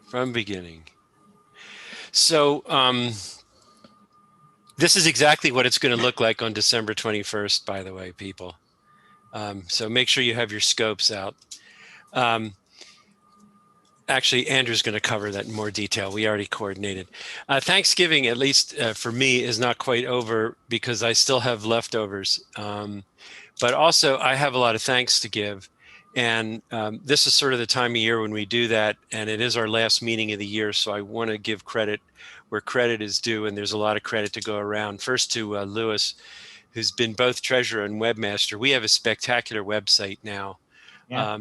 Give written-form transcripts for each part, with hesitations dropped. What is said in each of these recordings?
From beginning. So this is exactly what it's going to look like on December 21st, by the way, people. So make sure you have your scopes out. Actually, Andrew's going to cover that in more detail. We already coordinated. Thanksgiving, at least for me, is not quite over because I still have leftovers. But also, I have a lot of thanks to give. And this is sort of the time of year when we do that. And it is our last meeting of the year. So I want to give credit where credit is due. And there's a lot of credit to go around. First to Lewis, who's been both treasurer and webmaster. We have a spectacular website now. Yeah.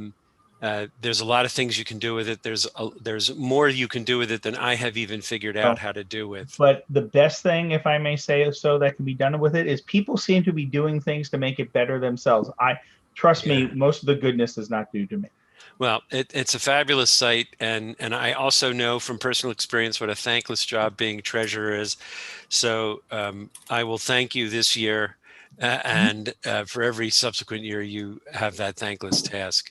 There's a lot of things you can do with it. There's more you can do with it than I have even figured out Well, how to do with. but the best thing, if I may say so, that can be done with it is people seem to be doing things to make it better themselves. I trust Yeah. me, most of the goodness is not due to me. Well, it's a fabulous site, and I also know from personal experience what a thankless job being treasurer is. So I will thank you this year, and for every subsequent year you have that thankless task.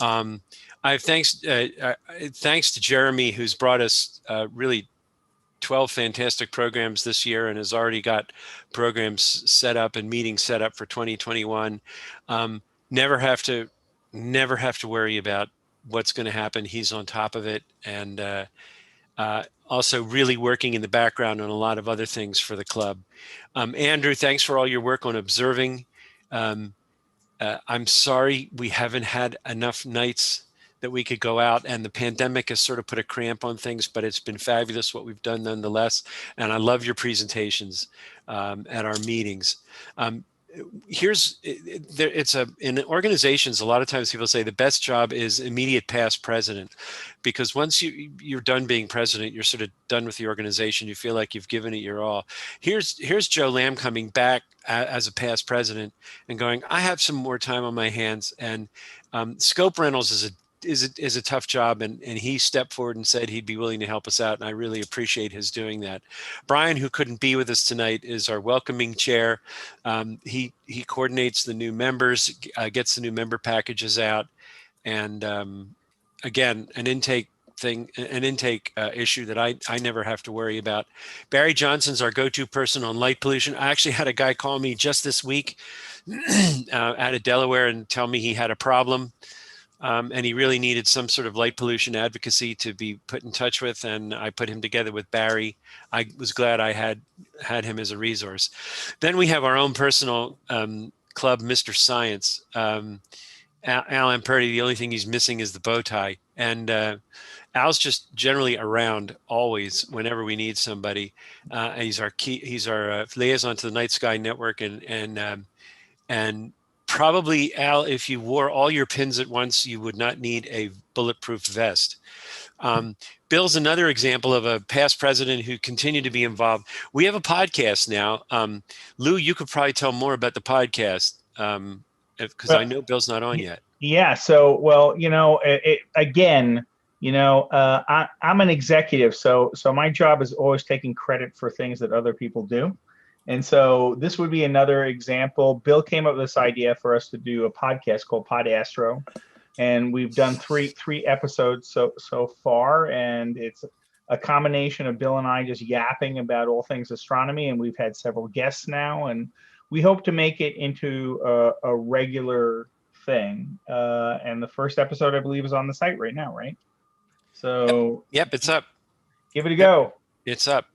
Um, I have thanks to Jeremy, who's brought us really 12 fantastic programs this year and has already got programs set up and meetings set up for 2021. Um, never have to never have to worry about what's going to happen. He's on top of it, and also really working in the background on a lot of other things for the club. Andrew, thanks for all your work on observing. Um, I'm sorry we haven't had enough nights that we could go out, and the pandemic has sort of put a cramp on things, but it's been fabulous what we've done nonetheless. And I love your presentations at our meetings. Um, it's in organizations, a lot of times people say the best job is immediate past president, because once you're done being president, you're sort of done with the organization. You feel like you've given it your all. Here's Joe Lamb coming back as a past president and going, I have some more time on my hands. And scope rentals is a tough job, and he stepped forward and said he'd be willing to help us out, and I really appreciate his doing that. Brian, who couldn't be with us tonight, is our welcoming chair. He coordinates the new members, gets the new member packages out, and again, an intake issue that I never have to worry about. Barry Johnson's our go-to person on light pollution. I actually had a guy call me just this week out of Delaware and tell me he had a problem. And he really needed some sort of light pollution advocacy to be put in touch with, and I put him together with Barry. I was glad I had him as a resource. Then we have our own personal club, Mr. Science. Alan Purdy, the only thing he's missing is the bow tie. And Al's just generally around always whenever we need somebody. He's our liaison to the Night Sky Network, and probably, Al, if you wore all your pins at once, you would not need a bulletproof vest. Bill's another example of a past president who continued to be involved. We have a podcast now. Lou, you could probably tell more about the podcast because I Well, know Bill's not on yet. yeah. So, well, again, I'm an executive, so my job is always taking credit for things that other people do. And so this would be another example. Bill came up with this idea for us to do a podcast called Pod Astro, and we've done three episodes so far, and it's a combination of Bill and I just yapping about all things astronomy, and we've had several guests now, and we hope to make it into a regular thing. And the first episode, I believe, is on the site right now, right? So Yep, it's up. give it a Yep, go. it's up.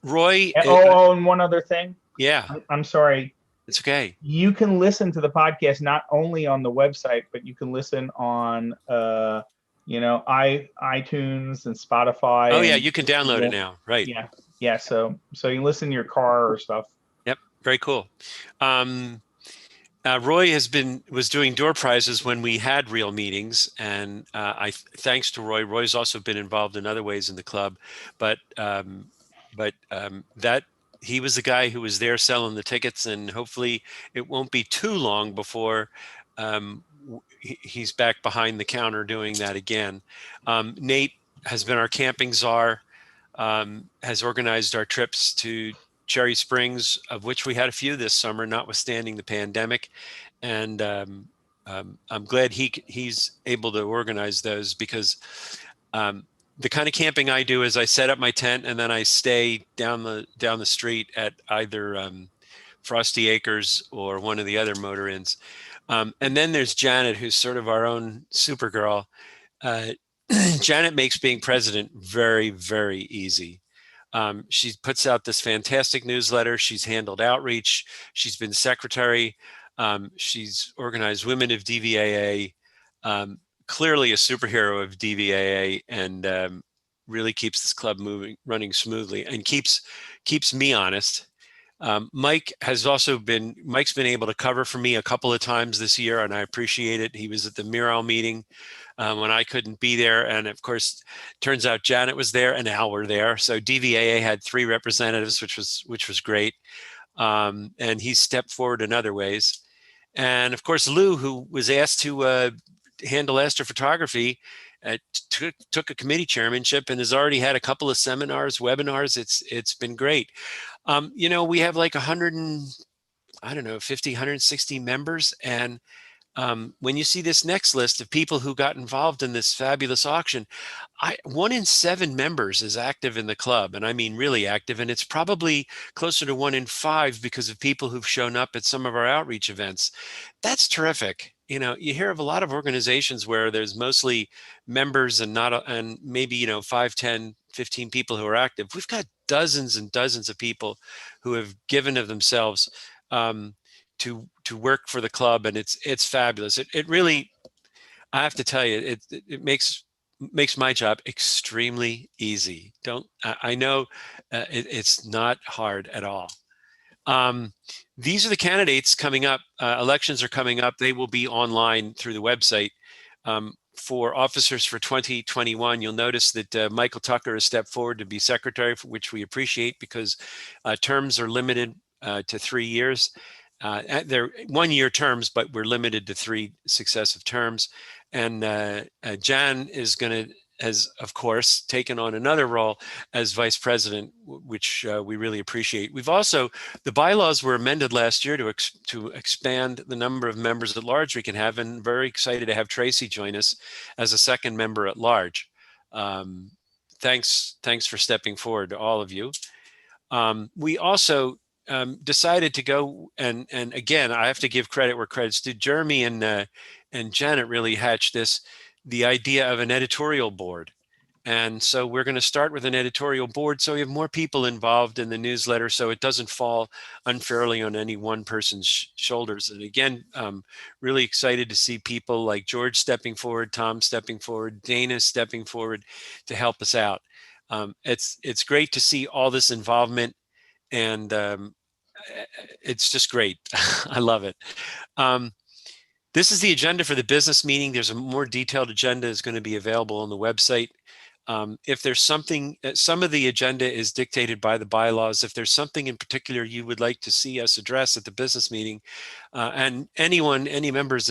Roy, And one other thing. yeah, I'm sorry. it's okay. You can listen to the podcast not only on the website, but you can listen on iTunes and Oh Spotify yeah, and you can download it Google. now, right? Yeah. So you can listen in your car or stuff. Yep, very cool. Roy was doing door prizes when we had real meetings, and thanks to Roy. Roy's also been involved in other ways in the club, but that he was the guy who was there selling the tickets, and hopefully it won't be too long before he's back behind the counter doing that again. Nate has been our camping czar, has organized our trips to Cherry Springs, of which we had a few this summer, notwithstanding the pandemic. And I'm glad he's able to organize those because the kind of camping I do is I set up my tent and then I stay down the street at either Frosty Acres or one of the other motor inns. And then there's Janet, who's sort of our own Supergirl. Uh, Janet makes being president very, very easy. She puts out this fantastic newsletter. She's handled outreach. She's been secretary. She's organized Women of DVAA. Clearly a superhero of DVAA, and really keeps this club running smoothly, and keeps me honest. Mike's been able to cover for me a couple of times this year, and I appreciate it. He was at the Miro meeting when I couldn't be there. And of course, turns out Janet was there and Al were there. So DVAA had 3 representatives, which was great. And he stepped forward in other ways. And of course, Lou, who was asked to handle astrophotography, took a committee chairmanship and has already had a couple of seminars, webinars. It's been great. We have like 100 and I don't know, 50, 160 members. And when you see this next list of people who got involved in this fabulous auction, 1 in 7 members is active in the club, and I mean really active, and it's probably closer to 1 in 5 because of people who've shown up at some of our outreach events. That's terrific. You hear of a lot of organizations where there's mostly members and and maybe 5, 10, 15 people who are active. We've got dozens and dozens of people who have given of themselves. To work for the club, and it's fabulous. It really, I have to tell you, it makes my job extremely easy. I know it's not hard at all. These are the candidates coming up. Elections are coming up. They will be online through the website. For officers for 2021, you'll notice that Michael Tucker has stepped forward to be secretary, which we appreciate because terms are limited to 3 years. They're 1-year terms, but we're limited to 3 successive terms. And Jan has, of course, taken on another role as vice president, which we really appreciate. The bylaws were amended last year to expand the number of members at large we can have, and very excited to have Tracy join us as a second member at large. Thanks for stepping forward to all of you. We also decided to go, and again, I have to give credit where credit's due. Jeremy and Janet really hatched the idea of an editorial board. And so we're going to start with an editorial board so we have more people involved in the newsletter so it doesn't fall unfairly on any one person's shoulders. And again, really excited to see people like George stepping forward, Tom stepping forward, Dana stepping forward to help us out. It's great to see all this involvement, and it's just great. I love it. This is the agenda for the business meeting. There's a more detailed agenda is going to be available on the website. If there's something, some of the agenda is dictated by the bylaws. If there's something in particular you would like to see us address at the business meeting, and any members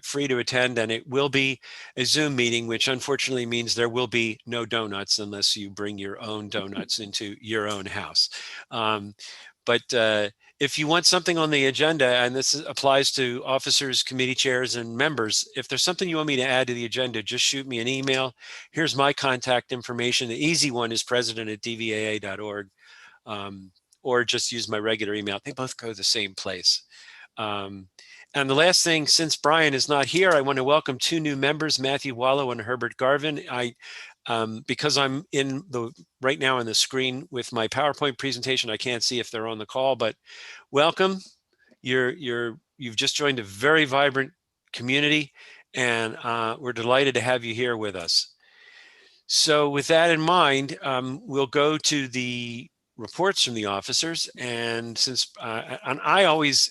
free to attend, and it will be a Zoom meeting, which unfortunately means there will be no donuts unless you bring your own donuts into your own house. But if you want something on the agenda, and this applies to officers, committee chairs, and members, if there's something you want me to add to the agenda, just shoot me an email. Here's my contact information. The easy one is president@dvaa.org, or just use my regular email. They both go to the same place. And the last thing, since Brian is not here, I want to welcome 2 new members, Matthew Wallow and Herbert Garvin. Because I'm right now on the screen with my PowerPoint presentation, I can't see if they're on the call, but welcome. You've just joined a very vibrant community, and we're delighted to have you here with us. So with that in mind, we'll go to the reports from the officers. And since I always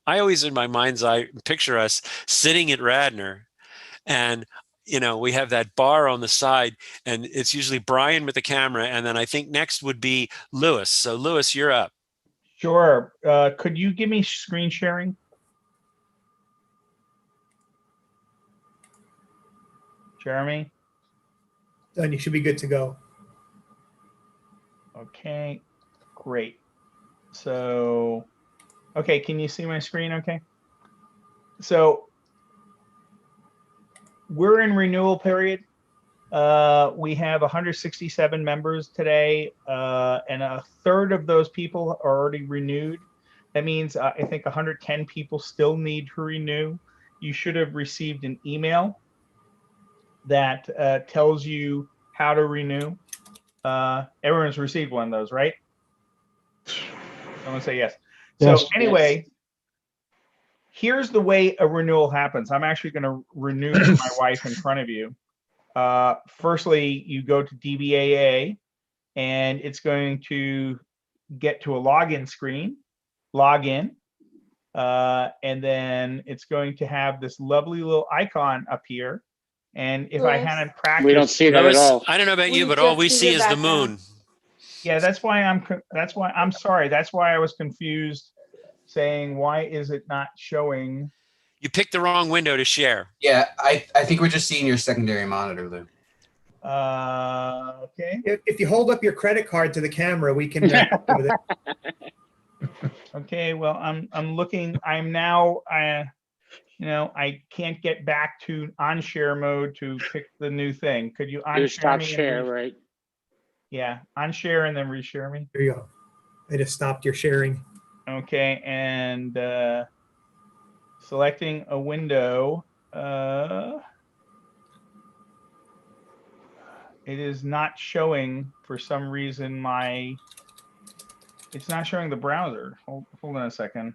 in my mind's eye picture us sitting at Radnor, and we have that bar on the side, and it's usually Brian with the camera, and then I think next would be Lewis. So Lewis, you're up. Sure. Could you give me screen sharing? Jeremy? Done. You should be good to go. Okay, great. So, okay, can you see my screen okay? So we're in renewal period. We have 167 members today, and a third of those people are already renewed. That means I think 110 people still need to renew. You should have received an email that tells you how to renew. Everyone's received one of those, right? Someone say yes. So Yes. anyway, here's the way a renewal happens. I'm actually going to renew for my wife in front of you. Firstly, you go to DVAA, and it's going to get to a login screen, log in, and then it's going to have this lovely little icon up here. And if I Yes. hadn't practiced, We don't see that at all. I don't know about you, We but all just we see see your is the background. moon. yeah, that's why I'm sorry. That's why I was confused, saying why is it not showing? You picked the wrong window to share. Yeah, I think we're just seeing your secondary monitor, Lou. Okay. If you hold up your credit card to the camera, we can help you with it. Okay. Well, I'm looking. I'm now. I can't get back to on share mode to pick the new thing. Could you You unshare stop me? share, right? Yeah, unshare and then reshare me. There you go. I just stopped your sharing. Okay, and selecting a window. It is not showing for some reason it's not showing the browser. Hold on a second.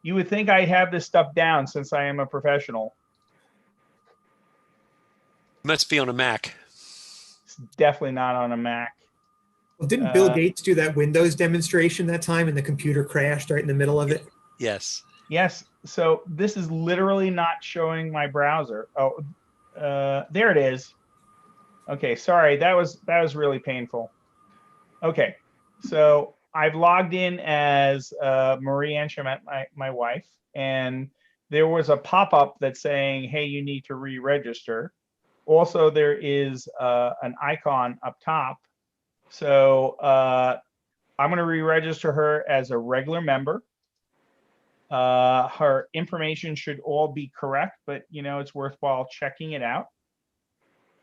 You would think I'd have this stuff down since I am a professional. Must be on a Mac. It's definitely not on a Mac. Well, didn't Bill Gates do that Windows demonstration that time and the computer crashed right in the middle of it? Yes. Yes. So this is literally not showing my browser. Oh, there it is. Okay, sorry. That was really painful. Okay, so I've logged in as Marie Anchamet, my wife, and there was a pop-up that's saying, "Hey, you need to re-register." Also, there is an icon up top. So I'm going to re-register her as a regular member. Her information should all be correct, but it's worthwhile checking it out.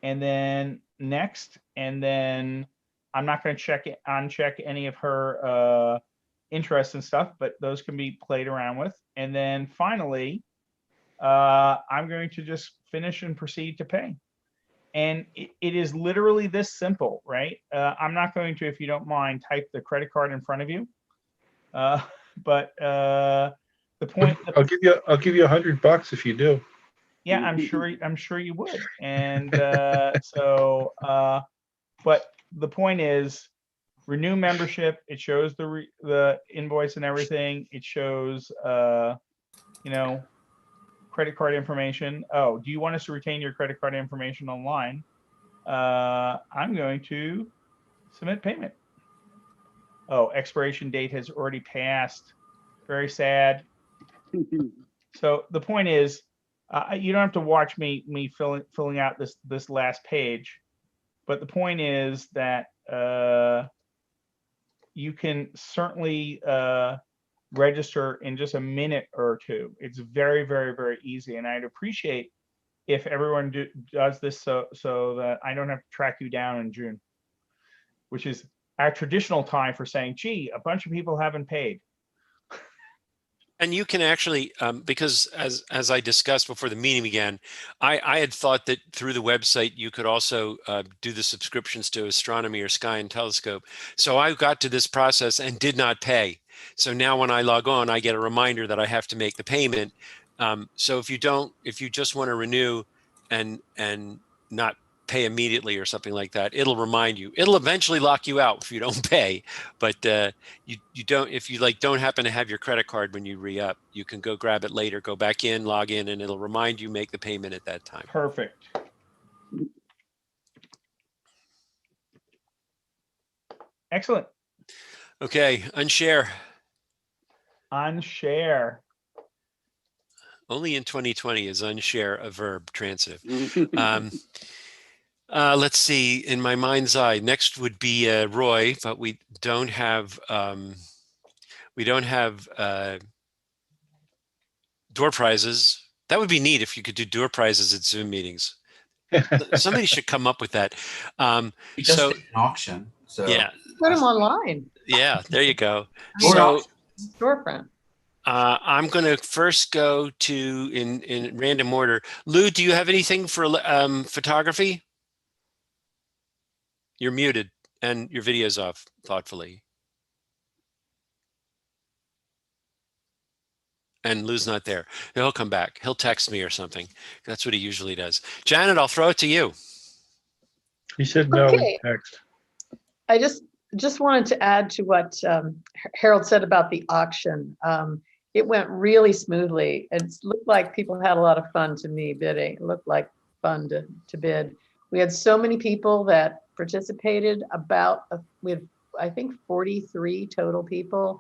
And then next, and then I'm not going to uncheck any of her interests and stuff, but those can be played around with. And then finally, I'm going to just finish and proceed to pay. And it is literally this simple, right? I'm not going to, if you don't mind, type the credit card in front of you. But the point. I'll give you $100 if you do. Yeah, I'm sure you would. And but the point is, renew membership. It shows the invoice and everything. It shows credit card information. Oh, do you want us to retain your credit card information online? I'm going to submit payment. Oh, expiration date has already passed. Very sad. So the point is, you don't have to watch me filling out this last page, but the point is that you can certainly register in just a minute or two. It's very, very, very easy, and I'd appreciate if everyone does this so that I don't have to track you down in June, which is our traditional time for saying, "Gee, a bunch of people haven't paid." And you can actually, because as I discussed before the meeting began, I had thought that through the website you could also do the subscriptions to astronomy or sky and telescope. So I got to this process and did not pay. So now when I log on, I get a reminder that I have to make the payment. So if you just want to renew and not pay immediately or something like that, it'll remind you. It'll eventually lock you out if you don't pay, but you don't, if you don't happen to have your credit card when you re-up, you can go grab it later, go back in, log in, and it'll remind you, make the payment at that time. Perfect. Excellent. Okay, unshare. Unshare. Only in 2020 is unshare a verb, transitive. Let's see, in my mind's eye, next would be Roy, but we don't have door prizes. That would be neat if you could do door prizes at Zoom meetings. Somebody should come up with that. We just So did an auction. So yeah, Put them online. yeah, there you go. I mean, So storefront. I'm going to first go to in random order. Lou, do you have anything for photography? You're muted and your video's off thoughtfully. And Lou's not there. He'll come back. He'll text me or something. That's what he usually does. Janet, I'll throw it to you. He said no in Okay. text. I just wanted to add to what Harold said about the auction. It went really smoothly. It looked like people had a lot of fun to me bidding. It looked like fun to bid. We had so many people that participated. We had, I think, 43 total people,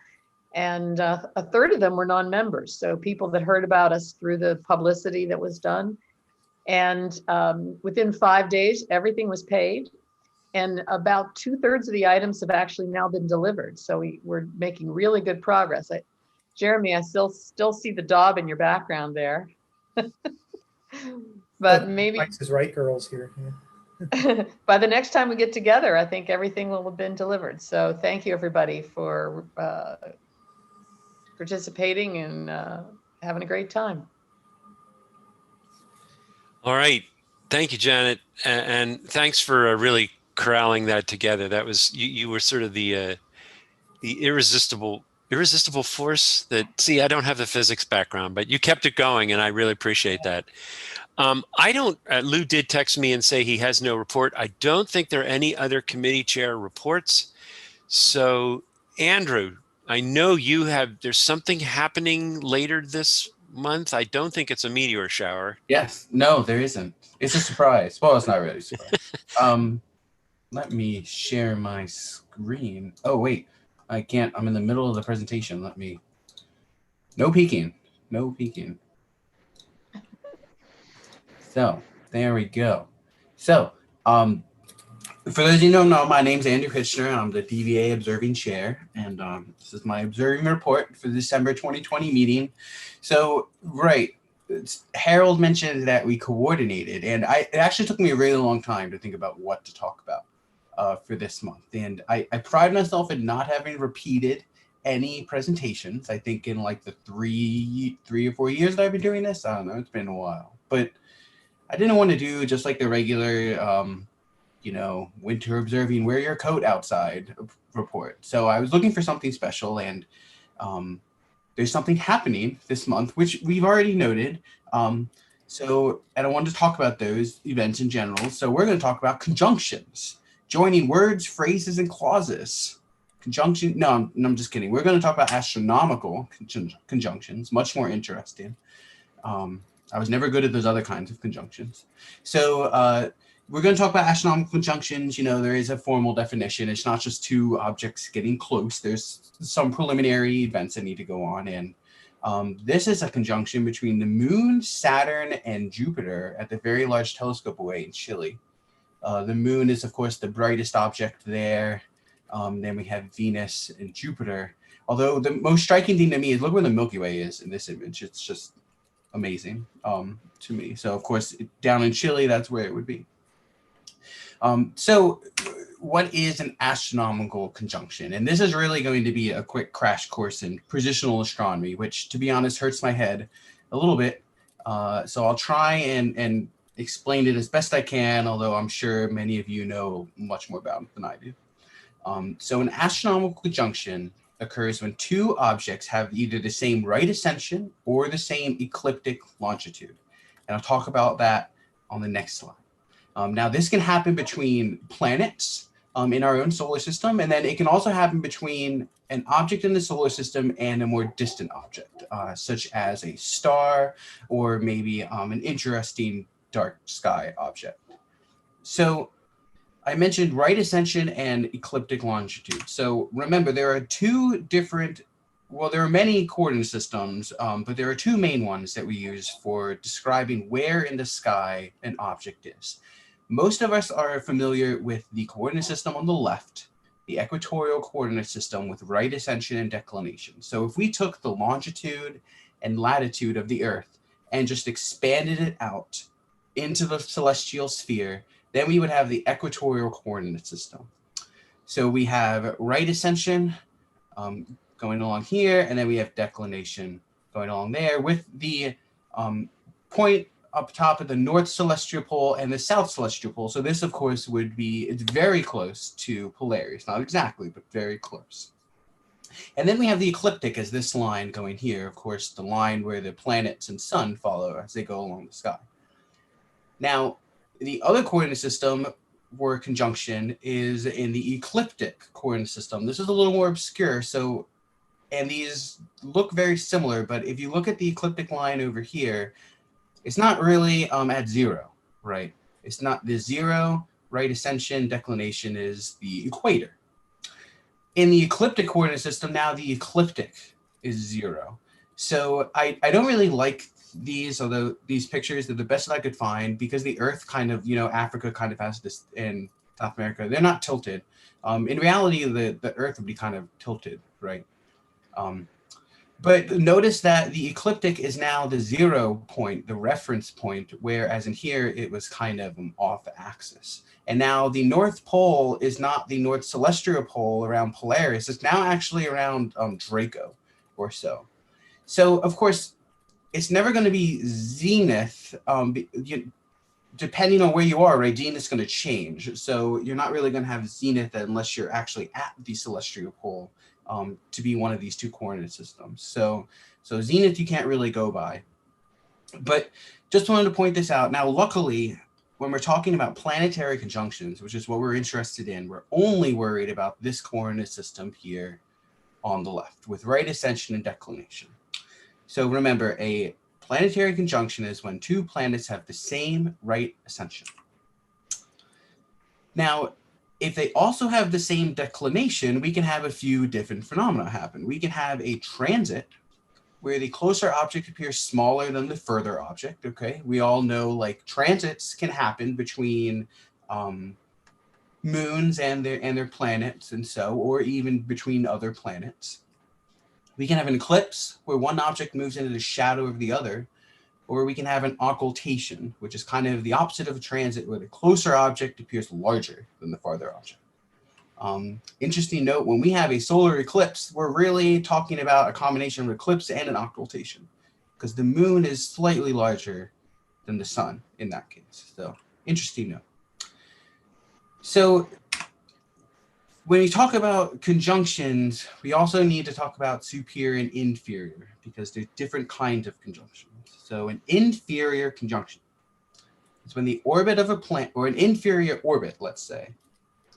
and a third of them were non-members. So people that heard about us through the publicity that was done. And within 5 days, everything was paid. And about 2/3 of the items have actually now been delivered. So we're making really good progress. Jeremy, I still see the Daub in your background there. But maybe Price is Right girls here. by the next time we get together, I think everything will have been delivered. So thank you, everybody, for participating and having a great time. All right. Thank you, Janet. And thanks for really corralling that together. That was, you were sort of the irresistible force that, see, I don't have the physics background, but you kept it going and I really appreciate that. Lou did text me and say he has no report. I don't think there are any other committee chair reports. So Andrew, I know there's something happening later this month. I don't think it's a meteor shower. yes, no, there isn't. It's a surprise. Well, it's not really a surprise. Let me share my screen. Oh wait, I can't. I'm in the middle of the presentation. No peeking. No peeking. So there we go. So for those of you who don't know, my name's Andrew Hitchner, and I'm the DVAA Observing Chair, and this is my observing report for the December 2020 meeting. So, right, Harold mentioned that we coordinated, and it actually took me a really long time to think about what to talk about for this month. And I pride myself in not having repeated any presentations. I think in like the three or 4 years that I've been doing this, I don't know, it's been a while, but I didn't want to do just like the regular, winter observing, wear your coat outside report. So I was looking for something special, and there's something happening this month, which we've already noted. And I wanted to talk about those events in general. So we're going to talk about conjunctions, joining words, phrases, and clauses. Conjunction, no, I'm just kidding. We're going to talk about astronomical conjunctions, much more interesting. I was never good at those other kinds of conjunctions. So we're going to talk about astronomical conjunctions. You know, there is a formal definition. It's not just two objects getting close. There's some preliminary events that need to go on. And this is a conjunction between the Moon, Saturn, and Jupiter at the Very Large Telescope away in Chile. The Moon is, of course, the brightest object there. Then we have Venus and Jupiter. Although the most striking thing to me is look where the Milky Way is in this image. It's just amazing to me. So, of course, down in Chile, that's where it would be. So what is an astronomical conjunction? And this is really going to be a quick crash course in positional astronomy, which, to be honest, hurts my head a little bit. So I'll try and explain it as best I can, although I'm sure many of you know much more about it than I do. So an astronomical conjunction occurs when two objects have either the same right ascension or the same ecliptic longitude. And I'll talk about that on the next slide. Now, this can happen between planets in our own solar system, and then it can also happen between an object in the solar system and a more distant object, such as a star or maybe an interesting dark sky object. So I mentioned right ascension and ecliptic longitude. So remember, there are there are many coordinate systems, but there are two main ones that we use for describing where in the sky an object is. Most of us are familiar with the coordinate system on the left, the equatorial coordinate system with right ascension and declination. So if we took the longitude and latitude of the Earth and just expanded it out into the celestial sphere, then we would have the equatorial coordinate system. So we have right ascension going along here, and then we have declination going along there with the point up top of the north celestial pole and the south celestial pole. So this, of course, would be, it's very close to Polaris. Not exactly, but very close. And then we have the ecliptic as this line going here, of course, the line where the planets and sun follow as they go along the sky. Now, the other coordinate system for conjunction is in the ecliptic coordinate system. This is a little more obscure, so, and these look very similar, but if you look at the ecliptic line over here, it's not really at zero, right? It's not the zero, right ascension, declination is the equator. In the ecliptic coordinate system, now the ecliptic is zero. So I don't really like these, although these pictures are the best that I could find, because the Earth kind of, Africa kind of has this, in South America, they're not tilted. In reality, the Earth would be kind of tilted, right? But notice that the ecliptic is now the 0 point, the reference point, whereas in here, it was kind of off axis. And now the North Pole is not the North Celestial Pole around Polaris. It's now actually around Draco or so. So, of course, it's never going to be zenith. Depending on where you are, right, zenith is going to change. So you're not really going to have zenith unless you're actually at the celestial pole to be one of these two coordinate systems. So zenith you can't really go by. But just wanted to point this out. Now, luckily, when we're talking about planetary conjunctions, which is what we're interested in, we're only worried about this coordinate system here on the left with right ascension and declination. So remember, a planetary conjunction is when two planets have the same right ascension. Now, if they also have the same declination, we can have a few different phenomena happen. We can have a transit where the closer object appears smaller than the further object, okay? We all know, like, transits can happen between moons and their planets and so, or even between other planets. We can have an eclipse where one object moves into the shadow of the other, or we can have an occultation, which is kind of the opposite of a transit, where the closer object appears larger than the farther object. Interesting note, when we have a solar eclipse, we're really talking about a combination of an eclipse and an occultation, because the moon is slightly larger than the sun in that case. So, interesting note. So, when you talk about conjunctions, we also need to talk about superior and inferior, because there's different kinds of conjunctions. So an inferior conjunction is when the orbit of a planet, or an inferior orbit, let's say,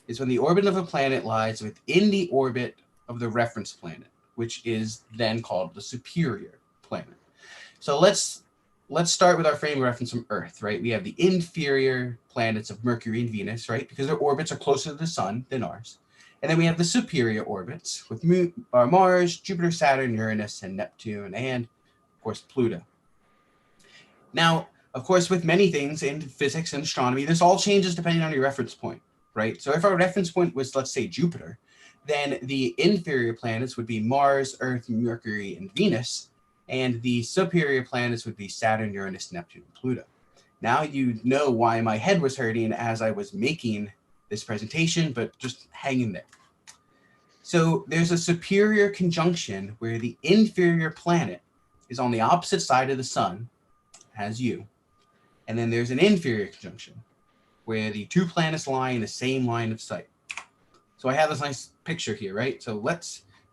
is when the orbit of a planet lies within the orbit of the reference planet, which is then called the superior planet. So let's start with our frame of reference from Earth, right? We have the inferior planets of Mercury and Venus, right? Because their orbits are closer to the sun than ours. And then we have the superior orbits with Mars, Jupiter, Saturn, Uranus, and Neptune, and of course, Pluto. Now, of course, with many things in physics and astronomy, this all changes depending on your reference point, right? So if our reference point was, let's say, Jupiter, then the inferior planets would be Mars, Earth, Mercury, and Venus, and the superior planets would be Saturn, Uranus, Neptune, and Pluto. Now you know why my head was hurting as I was making this presentation, but just hang in there. So there's a superior conjunction where the inferior planet is on the opposite side of the sun as you. And then there's an inferior conjunction where the two planets lie in the same line of sight. So I have this nice picture here, right? So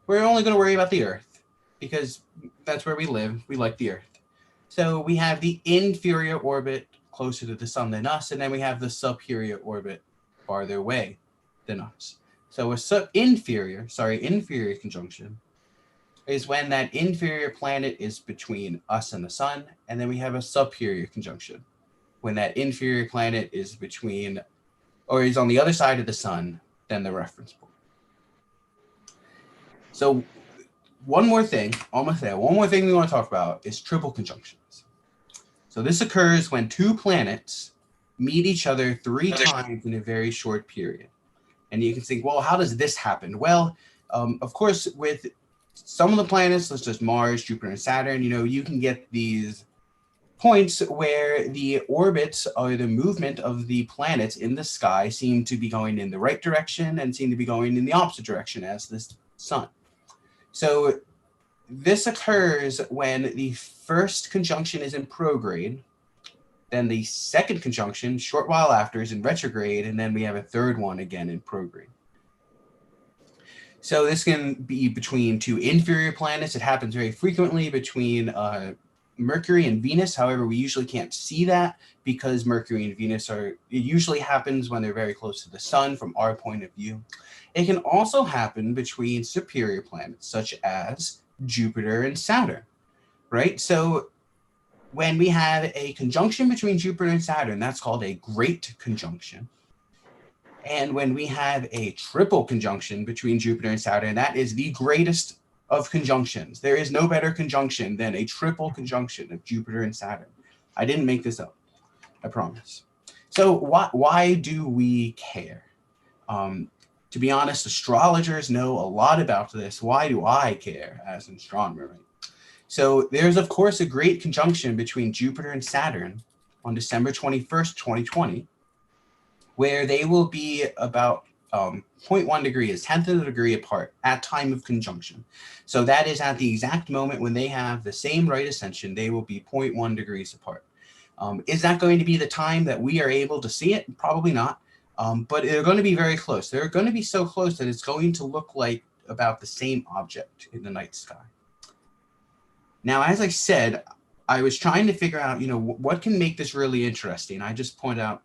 we're only going to worry about the Earth because that's where we live. We like the Earth. So we have the inferior orbit closer to the sun than us, and then we have the superior orbit farther away than us. So a inferior conjunction is when that inferior planet is between us and the sun, and then we have a superior conjunction when that inferior planet is between, or is on the other side of the sun than the reference point. So one more thing we want to talk about is triple conjunctions. So this occurs when two planets meet each other 3 times in a very short period. And you can think, well, how does this happen? Well, of course, with some of the planets, such as Mars, Jupiter, and Saturn, you can get these points where the orbits or the movement of the planets in the sky seem to be going in the right direction and seem to be going in the opposite direction as the sun. So this occurs when the first conjunction is in prograde, then the second conjunction, short while after, is in retrograde, and then we have a third one again in prograde. So this can be between two inferior planets. It happens very frequently between Mercury and Venus. However, we usually can't see that because Mercury and Venus it usually happens when they're very close to the sun from our point of view. It can also happen between superior planets such as Jupiter and Saturn, right? So when we have a conjunction between Jupiter and Saturn, that's called a great conjunction. And when we have a triple conjunction between Jupiter and Saturn, that is the greatest of conjunctions. There is no better conjunction than a triple conjunction of Jupiter and Saturn. I didn't make this up, I promise. So why do we care? To be honest, astrologers know a lot about this. Why do I care as an astronomer? Right? So there's, of course, a great conjunction between Jupiter and Saturn on December 21st, 2020, where they will be about 0.1 degrees, 1/10 of a degree apart at time of conjunction. So that is at the exact moment when they have the same right ascension, they will be 0.1 degrees apart. Is that going to be the time that we are able to see it? Probably not, but they're going to be very close. They're going to be so close that it's going to look like about the same object in the night sky. Now, as I said, I was trying to figure out, what can make this really interesting. I just point out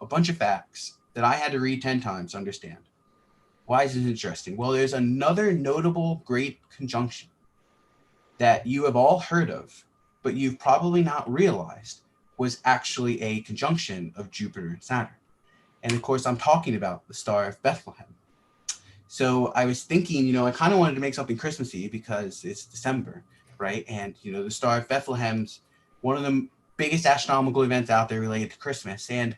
a bunch of facts that I had to read 10 times to understand. Why is this interesting? Well, there's another notable great conjunction that you have all heard of, but you've probably not realized was actually a conjunction of Jupiter and Saturn. And of course, I'm talking about the Star of Bethlehem. So I was thinking, I kind of wanted to make something Christmassy because it's December, right? And, the Star of Bethlehem's one of the biggest astronomical events out there related to Christmas. And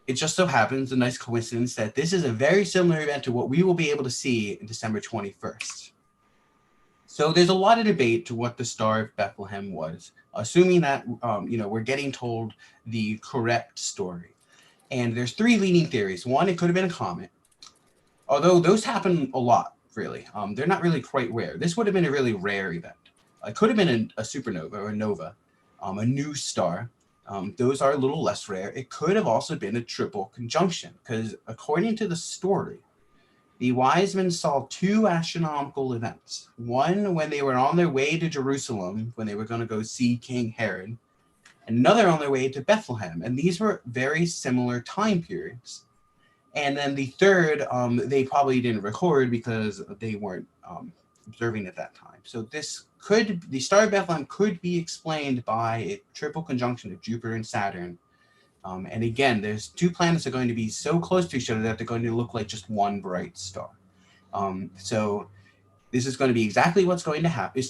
it just so happens, a nice coincidence, that this is a very similar event to what we will be able to see in December 21st. So there's a lot of debate to what the Star of Bethlehem was, assuming that, we're getting told the correct story. And there's three leading theories. One, it could have been a comet, although those happen a lot, really. They're not really quite rare. This would have been a really rare event. It could have been a supernova or a nova, a new star. Those are a little less rare. It could have also been a triple conjunction because according to the story, the wise men saw two astronomical events. One when they were on their way to Jerusalem, when they were going to go see King Herod, and another on their way to Bethlehem. And these were very similar time periods. And then the third, they probably didn't record because they weren't observing at that time. So the Star of Bethlehem could be explained by a triple conjunction of Jupiter and Saturn. And again, there's two planets that are going to be so close to each other that they're going to look like just one bright star. So this is going to be exactly what's going to happen.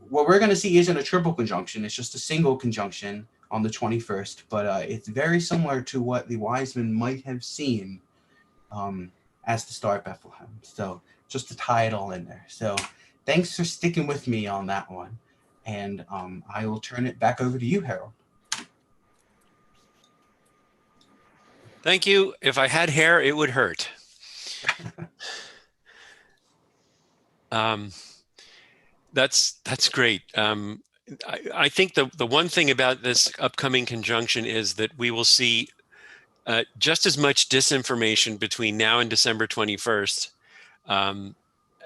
What we're going to see isn't a triple conjunction. It's just a single conjunction on the 21st. But it's very similar to what the wise men might have seen as the Star of Bethlehem. So just to tie it all in there. So thanks for sticking with me on that one. And I will turn it back over to you, Harold. Thank you. If I had hair, it would hurt. That's great. I think the one thing about this upcoming conjunction is that we will see just as much disinformation between now and December 21st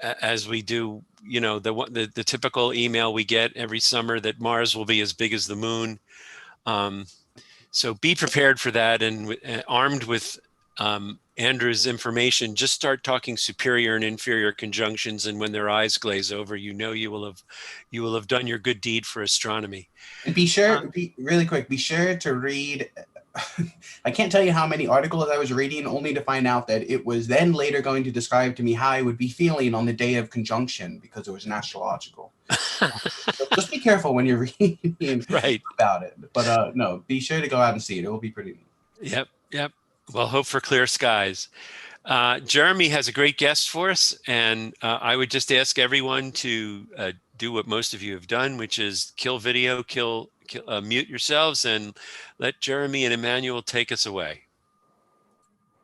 as we do, the typical email we get every summer that Mars will be as big as the moon. So be prepared for that, and armed with Andrew's information, just start talking superior and inferior conjunctions, and when their eyes glaze over, you will have done your good deed for astronomy. And be sure to read. I can't tell you how many articles I was reading only to find out that it was then later going to describe to me how I would be feeling on the day of conjunction because it was an astrological. So just be careful when you're reading about it. But no, be sure to go out and see it. It will be pretty neat. Yep. Well, hope for clear skies. Jeremy has a great guest for us, and I would just ask everyone to do what most of you have done, which is kill video, kill mute yourselves and let Jeremy and Emmanuel take us away.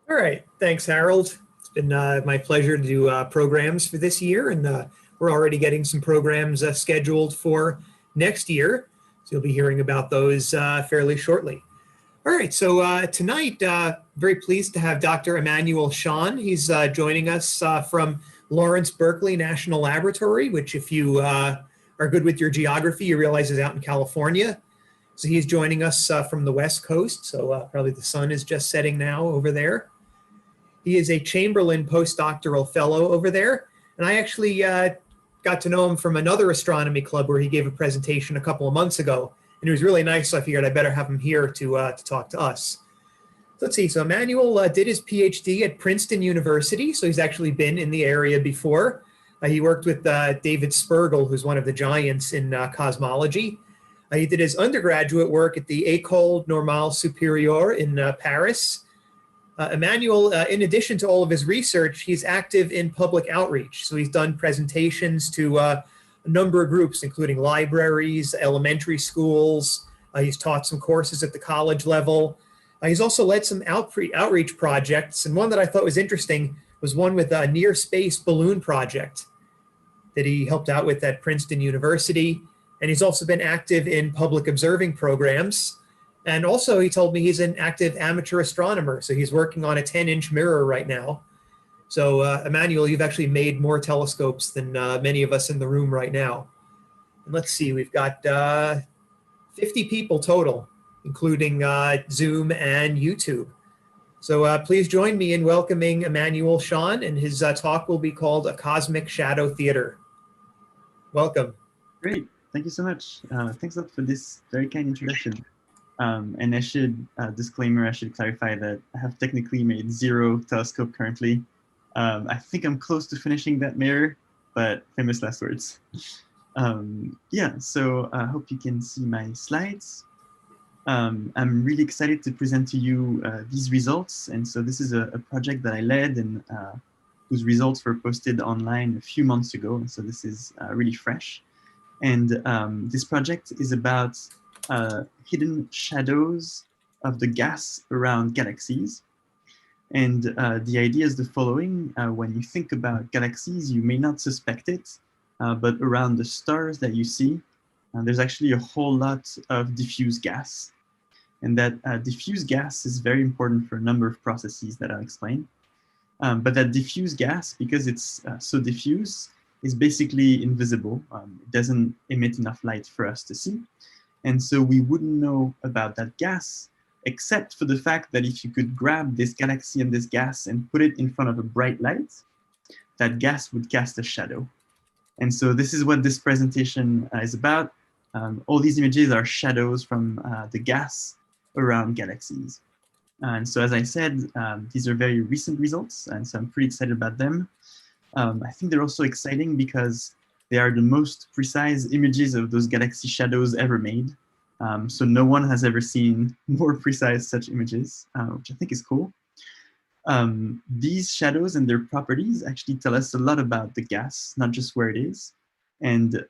All right. Thanks, Harold. It's been my pleasure to do programs for this year, and we're already getting some programs scheduled for next year. So you'll be hearing about those fairly shortly. All right. So tonight, very pleased to have Dr. Emmanuel Sean. He's joining us from Lawrence Berkeley National Laboratory, which if you are good with your geography, you realize is out in California. So he's joining us from the West Coast. So probably the sun is just setting now over there. He is a Chamberlain postdoctoral fellow over there. And I actually got to know him from another astronomy club where he gave a presentation a couple of months ago. And it was really nice, so I figured I better have him here to talk to us. Let's see, so Emmanuel did his PhD at Princeton University, so he's actually been in the area before. He worked with David Spergel, who's one of the giants in cosmology. He did his undergraduate work at the École Normale Supérieure in Paris. Emmanuel, in addition to all of his research, he's active in public outreach. So he's done presentations to a number of groups, including libraries, elementary schools. He's taught some courses at the college level. He's also led some outreach projects. And one that I thought was interesting was one with a Near Space Balloon Project that he helped out with at Princeton University. And he's also been active in public observing programs. And also, he told me he's an active amateur astronomer. So he's working on a 10-inch mirror right now. So Emmanuel, you've actually made more telescopes than many of us in the room right now. And let's see, we've got 50 people total, including Zoom and YouTube. So please join me in welcoming Emmanuel Sean, and his talk will be called A Cosmic Shadow Theater. Welcome. Great, thank you so much. Thanks a lot for this very kind introduction. And I should, disclaimer, I should clarify that I have technically made 0 telescope currently. I think I'm close to finishing that mirror, but famous last words. Yeah, so I hope you can see my slides. I'm really excited to present to you these results. And so this is a project that I led and whose results were posted online a few months ago. And so this is really fresh. And this project is about hidden shadows of the gas around galaxies. And the idea is the following. When you think about galaxies, you may not suspect it, but around the stars that you see, there's actually a whole lot of diffuse gas. And that diffuse gas is very important for a number of processes that I'll explain. But that diffuse gas, because it's so diffuse, is basically invisible. It doesn't emit enough light for us to see. And so we wouldn't know about that gas, except for the fact that if you could grab this galaxy and this gas and put it in front of a bright light, that gas would cast a shadow. And so this is what this presentation is about. All these images are shadows from the gas around galaxies. And so as I said, these are very recent results, and so I'm pretty excited about them. I think they're also exciting because they are the most precise images of those galaxy shadows ever made. So no one has ever seen more precise such images, which I think is cool. These shadows and their properties actually tell us a lot about the gas, not just where it is. And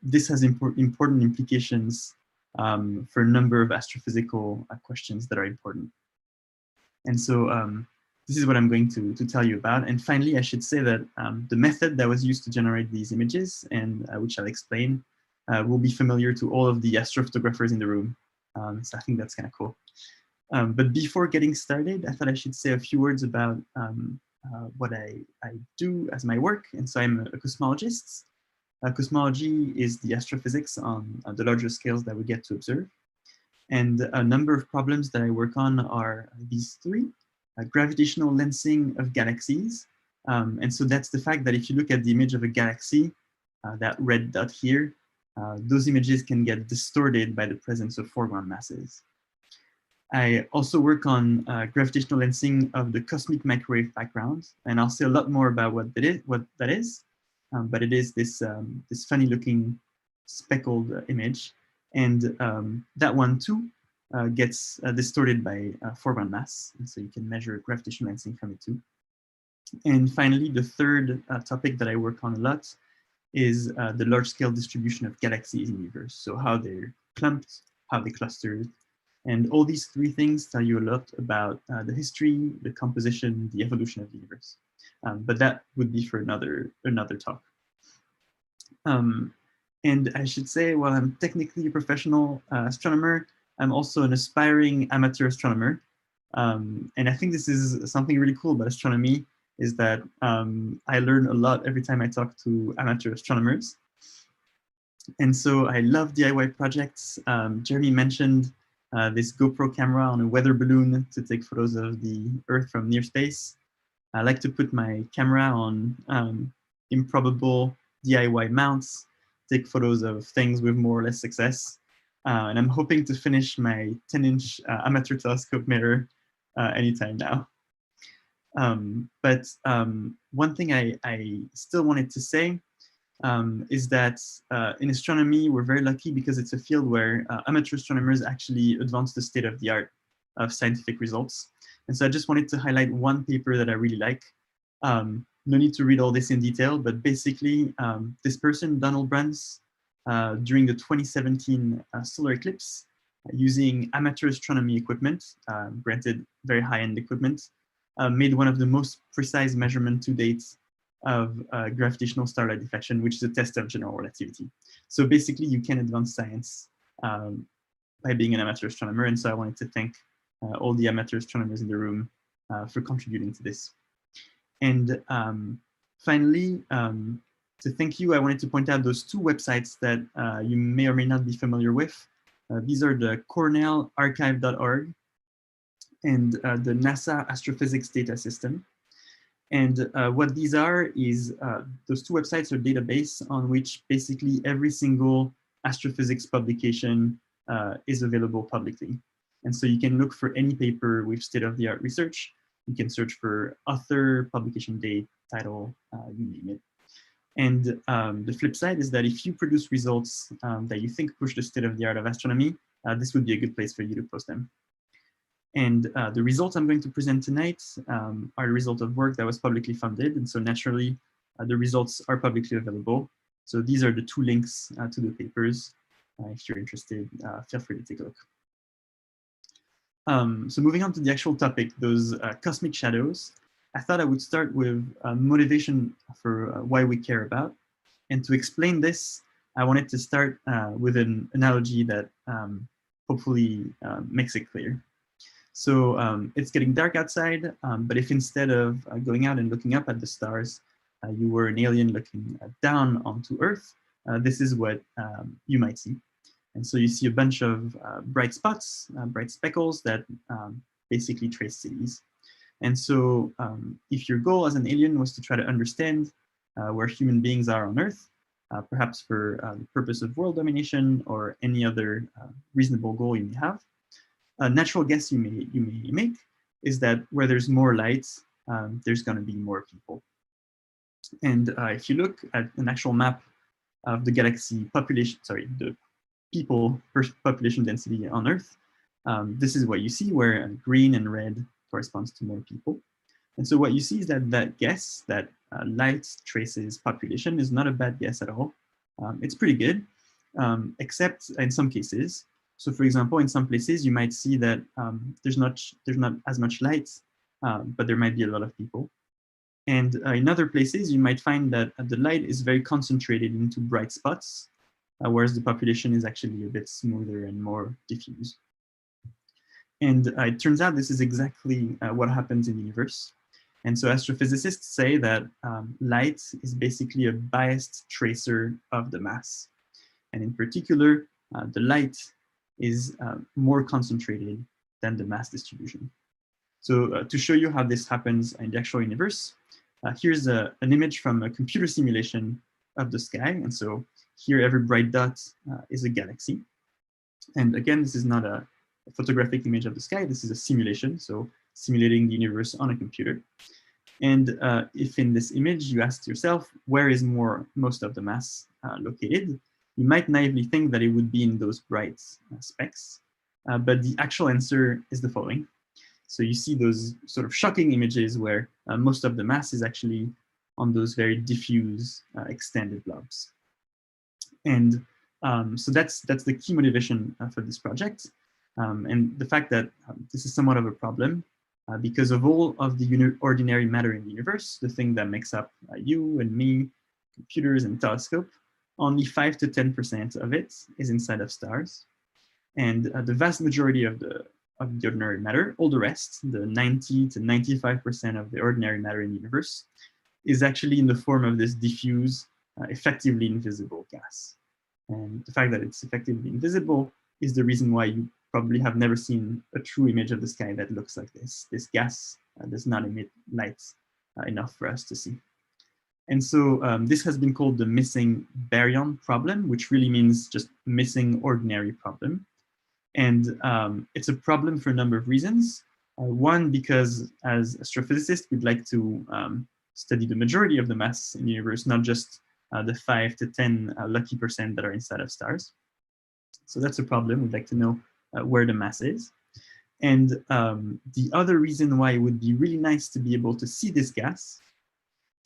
this has important implications for a number of astrophysical questions that are important. And so this is what I'm going to tell you about. And finally, I should say that the method that was used to generate these images, and which I'll explain, will be familiar to all of the astrophotographers in the room. So I think that's kind of cool. But before getting started, I thought I should say a few words about what I do as my work. And so I'm a cosmologist. Cosmology is the astrophysics on the larger scales that we get to observe. And a number of problems that I work on are these three. Gravitational lensing of galaxies. And so that's the fact that if you look at the image of a galaxy, that red dot here, those images can get distorted by the presence of foreground masses. I also work on gravitational lensing of the cosmic microwave background, and I'll say a lot more about what that is. But it is this, this funny looking speckled image. And that one too gets distorted by foreground mass. And so you can measure gravitational lensing from it too. And finally, the third topic that I work on a lot is the large scale distribution of galaxies in the universe. So how they're clumped, how they clustered. And all these three things tell you a lot about the history, the composition, the evolution of the universe. But that would be for another talk. And I should say, while I'm technically a professional astronomer, I'm also an aspiring amateur astronomer. And I think this is something really cool about astronomy, is that I learn a lot every time I talk to amateur astronomers. And so I love DIY projects. Jeremy mentioned this GoPro camera on a weather balloon to take photos of the Earth from near space. I like to put my camera on improbable DIY mounts, take photos of things with more or less success. And I'm hoping to finish my 10-inch amateur telescope mirror anytime now. But one thing I still wanted to say is that in astronomy, we're very lucky because it's a field where amateur astronomers actually advance the state of the art of scientific results. And so I just wanted to highlight one paper that I really like. No need to read all this in detail, but basically this person, Donald Bruns, during the 2017 solar eclipse, using amateur astronomy equipment, granted very high-end equipment, made one of the most precise measurements to date of gravitational starlight diffraction, which is a test of general relativity. So basically, you can advance science by being an amateur astronomer. And so I wanted to thank all the amateur astronomers in the room for contributing to this. And finally, to thank you, I wanted to point out those two websites that you may or may not be familiar with. These are the cornellarchive.org and the NASA Astrophysics Data System. And what these are is those two websites are databases on which basically every single astrophysics publication is available publicly. And so you can look for any paper with state-of-the-art research. You can search for author, publication date, title, you name it. And the flip side is that if you produce results that you think push the state-of-the-art of astronomy, this would be a good place for you to post them. And the results I'm going to present tonight are the result of work that was publicly funded. And so naturally, the results are publicly available. So these are the two links to the papers. If you're interested, feel free to take a look. So moving on to the actual topic, those cosmic shadows, I thought I would start with motivation for why we care about. And to explain this, I wanted to start with an analogy that hopefully makes it clear. So it's getting dark outside, but if instead of going out and looking up at the stars, you were an alien looking down onto Earth, this is what you might see. And so you see a bunch of bright spots, bright speckles that basically trace cities. And so if your goal as an alien was to try to understand where human beings are on Earth, perhaps for the purpose of world domination or any other reasonable goal you may have, a natural guess you may make is that where there's more light, there's going to be more people. And if you look at an actual map of the galaxy population, sorry, the people population density on Earth, this is what you see, where green and red corresponds to more people. And so what you see is that that guess, that light traces population, is not a bad guess at all. It's pretty good, except in some cases. So for example, in some places, you might see that there's not as much light, but there might be a lot of people. And in other places, you might find that the light is very concentrated into bright spots, whereas the population is actually a bit smoother and more diffuse. And it turns out this is exactly what happens in the universe. And so astrophysicists say that light is basically a biased tracer of the mass. And in particular, the light is more concentrated than the mass distribution. So to show you how this happens in the actual universe, here's an image from a computer simulation of the sky. And so here, every bright dot is a galaxy. And again, this is not a photographic image of the sky. This is a simulation, so simulating the universe on a computer. And if in this image you ask yourself, where is most of the mass located, you might naively think that it would be in those bright specks, but the actual answer is the following. So you see those sort of shocking images where most of the mass is actually on those very diffuse extended blobs. And So that's the key motivation for this project. And the fact that this is somewhat of a problem because of all of the ordinary matter in the universe, the thing that makes up you and me, computers and telescope, only 5 to 10% of it is inside of stars. And the vast majority of the ordinary matter, all the rest, the 90 to 95% of the ordinary matter in the universe, is actually in the form of this diffuse, effectively invisible gas. And the fact that it's effectively invisible is the reason why you probably have never seen a true image of the sky that looks like this. This gas does not emit light enough for us to see. And so this has been called the missing baryon problem, which really means just missing ordinary problem. And it's a problem for a number of reasons. One, because as astrophysicists, we'd like to study the majority of the mass in the universe, not just the 5 to 10 lucky percent that are inside of stars. So that's a problem. We'd like to know where the mass is. And the other reason why it would be really nice to be able to see this gas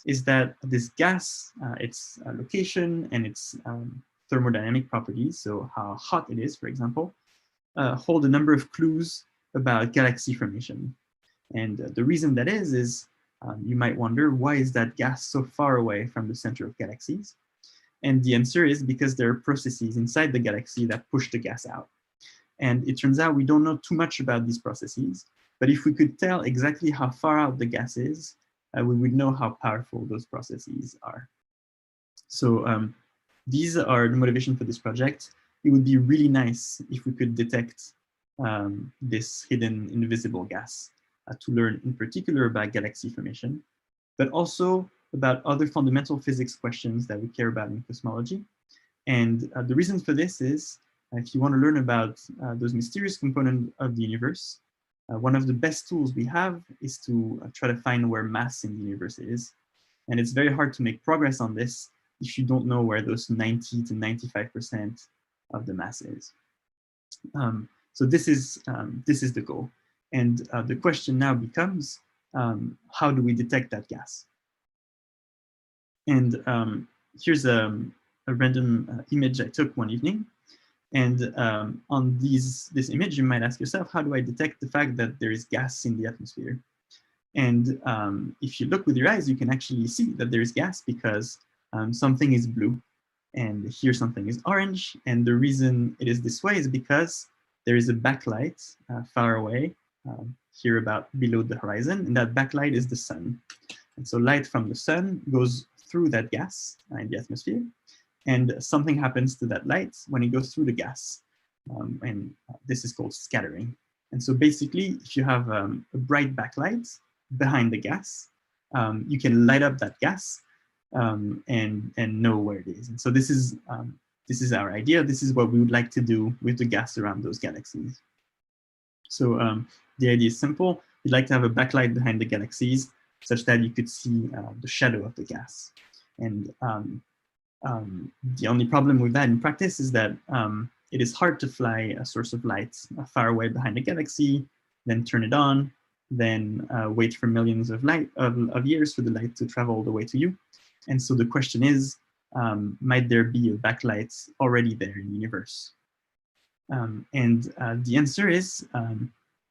is that this gas, its location and its thermodynamic properties, so how hot it is, for example, hold a number of clues about galaxy formation. And the reason that is you might wonder, why is that gas so far away from the center of galaxies? And the answer is because there are processes inside the galaxy that push the gas out. And it turns out we don't know too much about these processes, but if we could tell exactly how far out the gas is, we would know how powerful those processes are. So these are the motivation for this project. It would be really nice if we could detect this hidden invisible gas to learn in particular about galaxy formation, but also about other fundamental physics questions that we care about in cosmology. And the reason for this is, if you want to learn about those mysterious components of the universe, one of the best tools we have is to try to find where mass in the universe is. And it's very hard to make progress on this if you don't know where those 90 to 95% of the mass is. So this is the goal. And the question now becomes, how do we detect that gas? And here's a random image I took one evening. And on this image, you might ask yourself, how do I detect the fact that there is gas in the atmosphere? And if you look with your eyes, you can actually see that there is gas because something is blue. And here something is orange. And the reason it is this way is because there is a backlight far away, here about below the horizon. And that backlight is the sun. And so light from the sun goes through that gas in the atmosphere. And something happens to that light when it goes through the gas. And this is called scattering. And so basically, if you have a bright backlight behind the gas, you can light up that gas and know where it is. And so this is our idea. This is what we would like to do with the gas around those galaxies. So the idea is simple. You'd like to have a backlight behind the galaxies such that you could see the shadow of the gas. And the only problem with that in practice is that it is hard to fly a source of light far away behind a galaxy, then turn it on, then wait for millions of years for the light to travel all the way to you. And so the question is, might there be a backlight already there in the universe? And the answer is,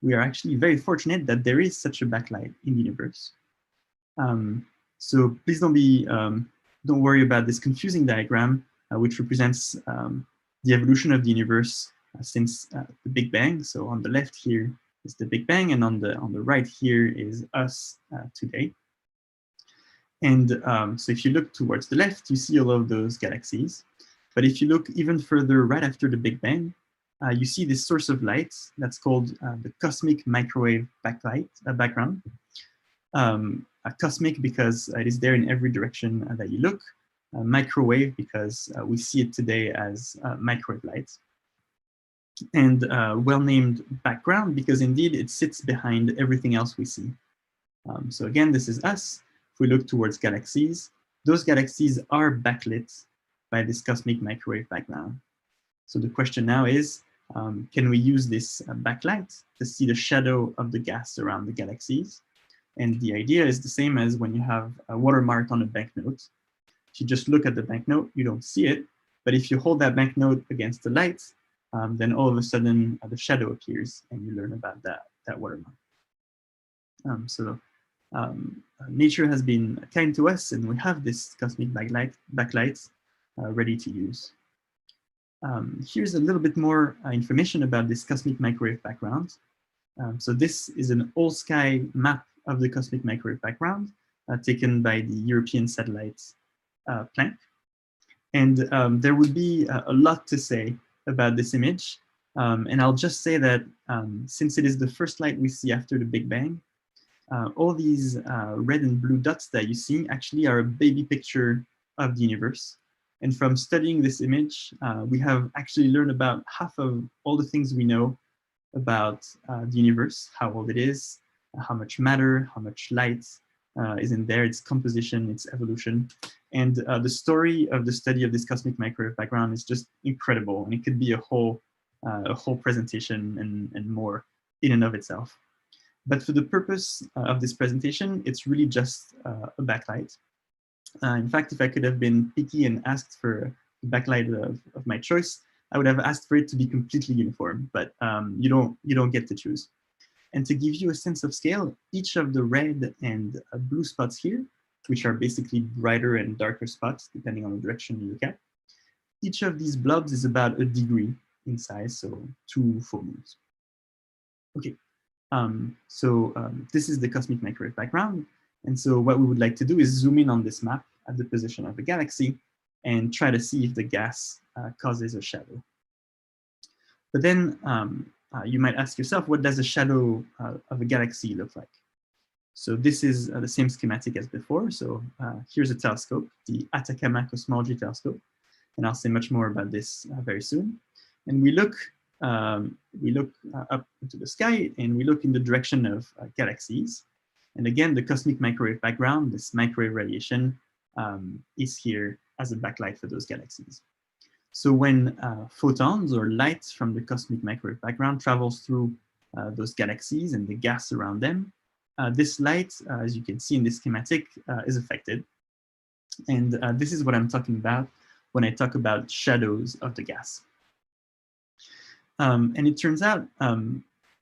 we are actually very fortunate that there is such a backlight in the universe. So please don't worry about this confusing diagram, which represents the evolution of the universe since the Big Bang. So on the left here is the Big Bang, and on the right here is us today. And so if you look towards the left, you see all of those galaxies. But if you look even further right after the Big Bang, you see this source of light that's called the cosmic microwave background. Cosmic because it is there in every direction that you look. Microwave because we see it today as microwave light. And well-named background because indeed it sits behind everything else we see. So again, this is us. If we look towards galaxies, those galaxies are backlit by this cosmic microwave background. So the question now is, can we use this backlight to see the shadow of the gas around the galaxies? And the idea is the same as when you have a watermark on a banknote. If you just look at the banknote, you don't see it. But if you hold that banknote against the light, then all of a sudden the shadow appears and you learn about that watermark. Nature has been kind to us, and we have this cosmic backlight ready to use. Here's a little bit more information about this cosmic microwave background. So this is an all-sky map of the cosmic microwave background taken by the European satellite Planck. And there would be a lot to say about this image. And I'll just say that since it is the first light we see after the Big Bang, all these red and blue dots that you see actually are a baby picture of the universe. And from studying this image, we have actually learned about half of all the things we know about the universe, how old it is, how much matter, how much light is in there, its composition, its evolution. And the story of the study of this cosmic microwave background is just incredible. And it could be a whole presentation and more in and of itself. But for the purpose of this presentation, it's really just a backlight. In fact, if I could have been picky and asked for a backlight of my choice, I would have asked for it to be completely uniform, but you don't get to choose. And to give you a sense of scale, each of the red and blue spots here, which are basically brighter and darker spots, depending on the direction you look at, each of these blobs is about 1 degree in size, so 2 full moons. Okay. This is the cosmic microwave background. And so what we would like to do is zoom in on this map at the position of the galaxy and try to see if the gas causes a shadow. But then you might ask yourself, what does a shadow of a galaxy look like? So this is the same schematic as before. So here's a telescope, the Atacama Cosmology Telescope. And I'll say much more about this very soon. And we look up into the sky and we look in the direction of galaxies. And again, the cosmic microwave background, this microwave radiation, is here as a backlight for those galaxies. So when photons or light from the cosmic microwave background travels through those galaxies and the gas around them, this light, as you can see in this schematic, is affected. And this is what I'm talking about when I talk about shadows of the gas. And it turns out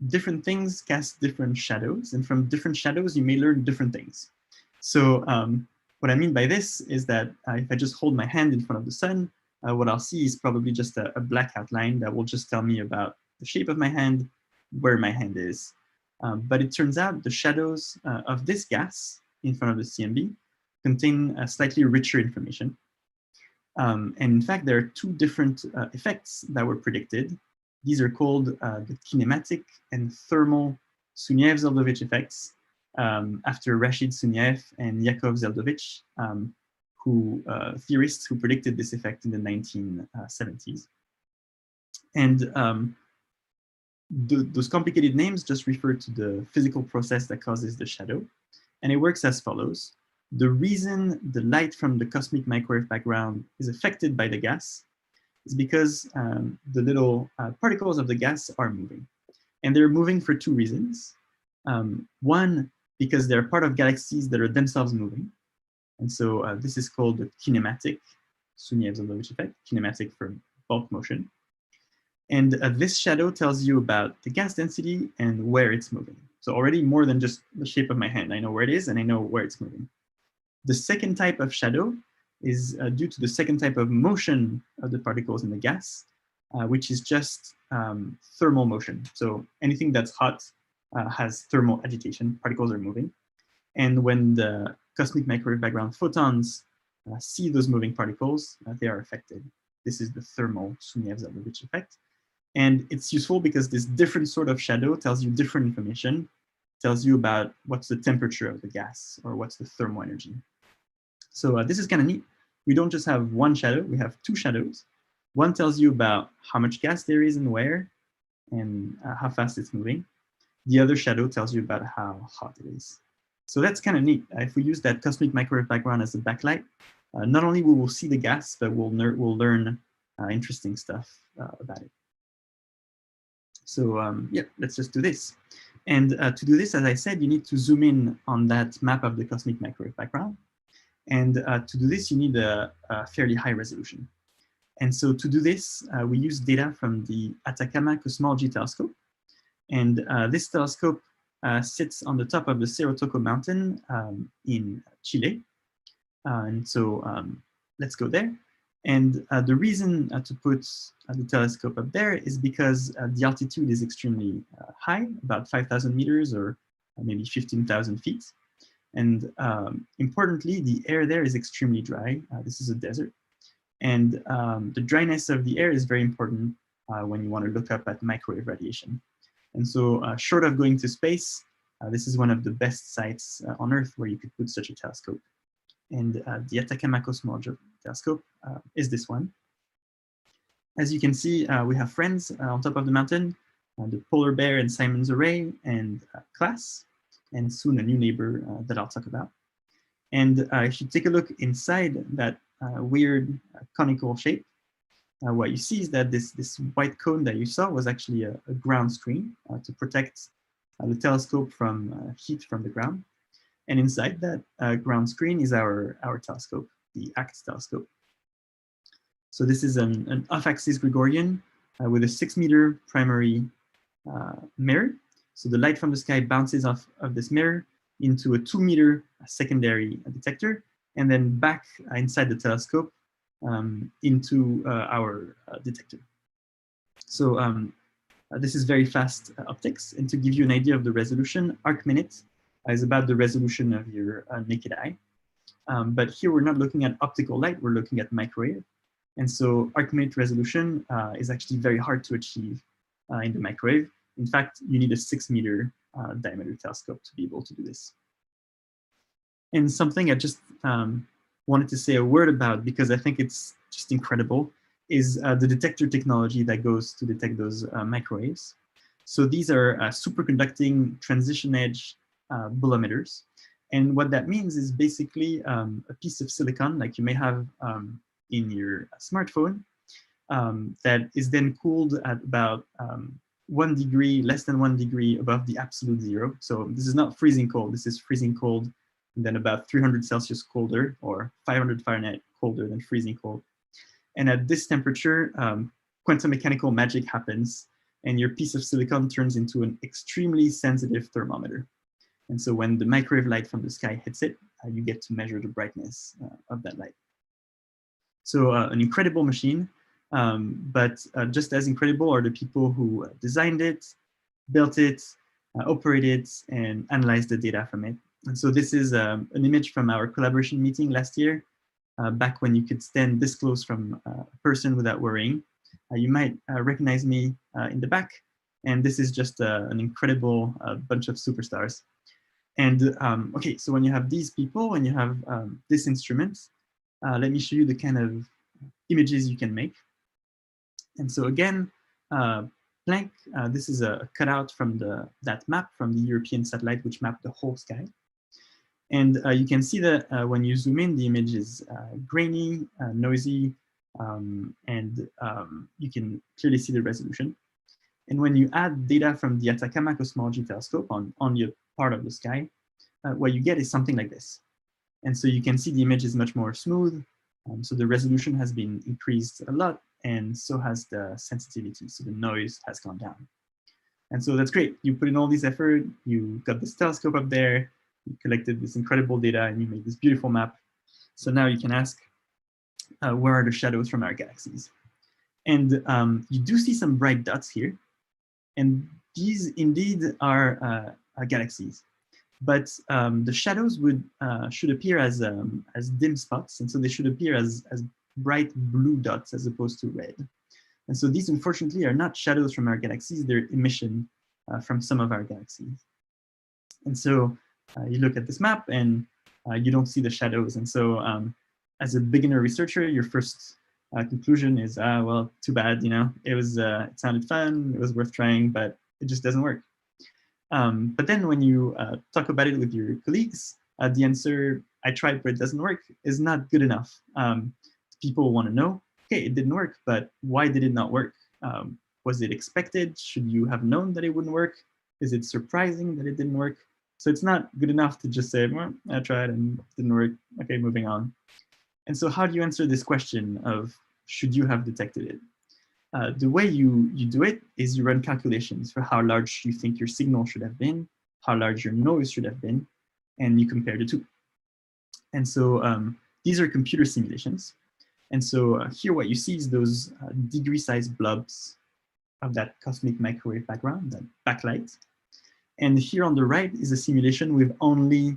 different things cast different shadows, and from different shadows, you may learn different things. So what I mean by this is that if I just hold my hand in front of the sun, what I'll see is probably just a black outline that will just tell me about the shape of my hand, where my hand is. But it turns out the shadows of this gas in front of the CMB contain slightly richer information. And in fact, there are 2 different effects that were predicted. These are called the kinematic and thermal Sunyaev-Zeldovich effects after Rashid Sunyaev and Yakov Zeldovich, theorists who predicted this effect in the 1970s. And those complicated names just refer to the physical process that causes the shadow. And it works as follows. The reason the light from the cosmic microwave background is affected by the gas is because the little particles of the gas are moving. And they're moving for 2 reasons. One, because they're part of galaxies that are themselves moving. And so this is called the kinematic Sunyaev-Zeldovich effect, kinematic for bulk motion. And this shadow tells you about the gas density and where it's moving. So already more than just the shape of my hand. I know where it is and I know where it's moving. The second type of shadow is due to the second type of motion of the particles in the gas, which is just thermal motion. So anything that's hot has thermal agitation, particles are moving. And when the cosmic microwave background photons see those moving particles, they are affected. This is the thermal Sunyaev-Zeldovich effect. And it's useful because this different sort of shadow tells you different information, tells you about what's the temperature of the gas or what's the thermal energy. So this is kind of neat. We don't just have one shadow, we have 2 shadows. One tells you about how much gas there is and where, and how fast it's moving. The other shadow tells you about how hot it is. So that's kind of neat. If we use that cosmic microwave background as a backlight, not only will we see the gas, but we'll learn interesting stuff about it. So yeah, let's just do this. And to do this, as I said, you need to zoom in on that map of the cosmic microwave background. And to do this, you need a fairly high resolution. And so to do this, we use data from the Atacama Cosmology Telescope. And this telescope sits on the top of the Cerro Toco mountain in Chile. And so let's go there. And the reason to put the telescope up there is because the altitude is extremely high, about 5,000 meters or maybe 15,000 feet. And importantly, the air there is extremely dry. This is a desert. And the dryness of the air is very important when you want to look up at microwave radiation. And so short of going to space, this is one of the best sites on Earth where you could put such a telescope. And the Atacama Cosmology Telescope is this one. As you can see, we have friends on top of the mountain, the polar bear and Simon's array and class, and soon a new neighbor that I'll talk about. And if you take a look inside that weird conical shape, what you see is that this white cone that you saw was actually a ground screen to protect the telescope from heat from the ground. And inside that ground screen is our telescope, the ACT telescope. So this is an off-axis Gregorian with a 6-meter primary mirror. So the light from the sky bounces off of this mirror into a 2-meter secondary detector, and then back inside the telescope into our detector. So this is very fast optics. And to give you an idea of the resolution, arc minute is about the resolution of your naked eye. But here we're not looking at optical light, we're looking at microwave. And so arc minute resolution is actually very hard to achieve in the microwave. In fact, you need a 6-meter diameter telescope to be able to do this. And something I just wanted to say a word about, because I think it's just incredible, is the detector technology that goes to detect those microwaves. So these are superconducting transition edge bolometers. And what that means is basically a piece of silicon, like you may have in your smartphone, that is then cooled at about 1 degree, less than 1 degree above the absolute zero. So this is not freezing cold, this is freezing cold and then about 300 Celsius colder, or 500 Fahrenheit colder than freezing cold. And at this temperature, quantum mechanical magic happens, and your piece of silicon turns into an extremely sensitive thermometer. And so when the microwave light from the sky hits it, you get to measure the brightness of that light. So an incredible machine, but just as incredible are the people who designed it, built it, operated it, and analyzed the data from it. And so this is an image from our collaboration meeting last year, back when you could stand this close from a person without worrying. You might recognize me in the back, and this is just an incredible bunch of superstars. And okay, so when you have these people and you have this instrument, let me show you the kind of images you can make. And so again, Planck, this is a cutout from that map from the European satellite, which mapped the whole sky. And you can see that when you zoom in, the image is grainy, noisy, and you can clearly see the resolution. And when you add data from the Atacama Cosmology Telescope on the part of the sky, what you get is something like this. And so you can see the image is much more smooth. So the resolution has been increased a lot, and so has the sensitivity. So the noise has gone down. And so that's great. You put in all this effort, you got this telescope up there, you collected this incredible data, and you made this beautiful map. So now you can ask, where are the shadows from our galaxies? And you do see some bright dots here. And these indeed are galaxies. But the shadows should appear as dim spots. And so they should appear as bright blue dots as opposed to red. And so these, unfortunately, are not shadows from our galaxies. They're emission from some of our galaxies. And so you look at this map and you don't see the shadows. And so as a beginner researcher, your first conclusion is, well, too bad, you know, it sounded fun, it was worth trying, but it just doesn't work. But then when you talk about it with your colleagues, the answer, I tried, but it doesn't work, is not good enough. People want to know, okay, it didn't work, but why did it not work? Was it expected? Should you have known that it wouldn't work? Is it surprising that it didn't work? So it's not good enough to just say, well, I tried and it didn't work. Okay, moving on. And so how do you answer this question of should you have detected it? The way you do it is you run calculations for how large you think your signal should have been, how large your noise should have been, and you compare the two. And so these are computer simulations. And so here what you see is those degree-sized blobs of that cosmic microwave background, that backlight. And here on the right is a simulation with only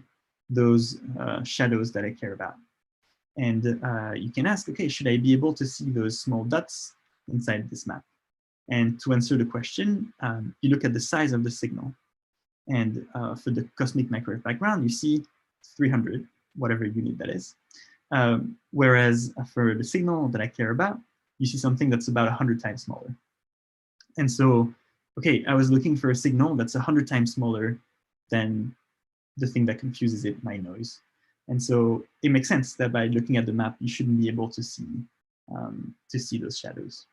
those shadows that I care about. And you can ask, okay, should I be able to see those small dots inside this map? And to answer the question, you look at the size of the signal. And for the cosmic microwave background, you see 300, whatever unit that is. Whereas for the signal that I care about, you see something that's about 100 times smaller. And so, okay, I was looking for a signal that's 100 times smaller than the thing that confuses it, my noise. And so it makes sense that by looking at the map, you shouldn't be able to see those shadows.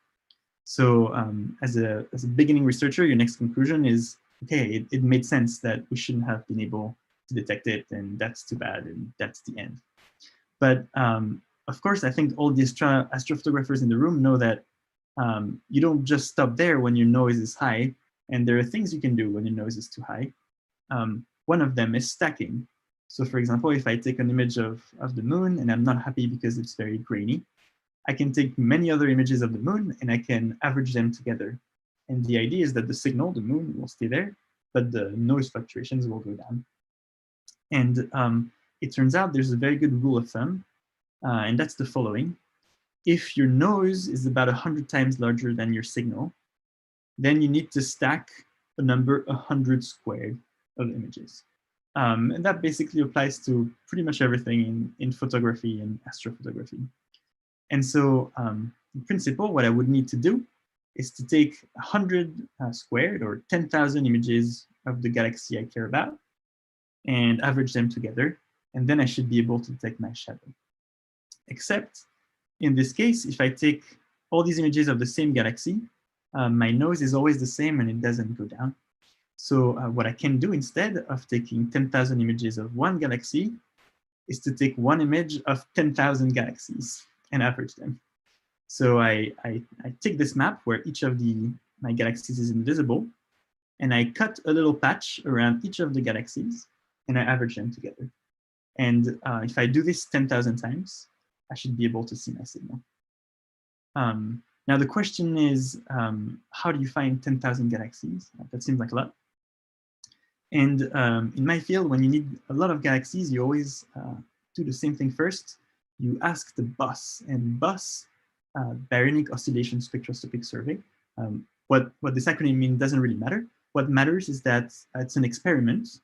So as a beginning researcher, your next conclusion is, okay, it made sense that we shouldn't have been able to detect it, and that's too bad, and that's the end. But of course, I think all the astrophotographers in the room know that you don't just stop there when your noise is high, and there are things you can do when your noise is too high. One of them is stacking. So for example, if I take an image of the moon and I'm not happy because it's very grainy, I can take many other images of the moon and I can average them together. And the idea is that the signal, the moon, will stay there, but the noise fluctuations will go down. And it turns out there's a very good rule of thumb, and that's the following. If your noise is about 100 times larger than your signal, then you need to stack a number 100 squared of images. And that basically applies to pretty much everything in photography and astrophotography. And so in principle, what I would need to do is to take 100 squared or 10,000 images of the galaxy I care about and average them together. And then I should be able to detect my shadow. Except in this case, if I take all these images of the same galaxy, my noise is always the same and it doesn't go down. So what I can do instead of taking 10,000 images of one galaxy is to take one image of 10,000 galaxies and average them. So I take this map where each of my galaxies is invisible, and I cut a little patch around each of the galaxies, and I average them together. And if I do this 10,000 times, I should be able to see my signal. Now the question is, how do you find 10,000 galaxies? That seems like a lot. And in my field, when you need a lot of galaxies, you always do the same thing first. You ask the BOSS, and BOSS, Baryonic Oscillation Spectroscopic Survey. What this acronym means doesn't really matter. What matters is that it's an experiment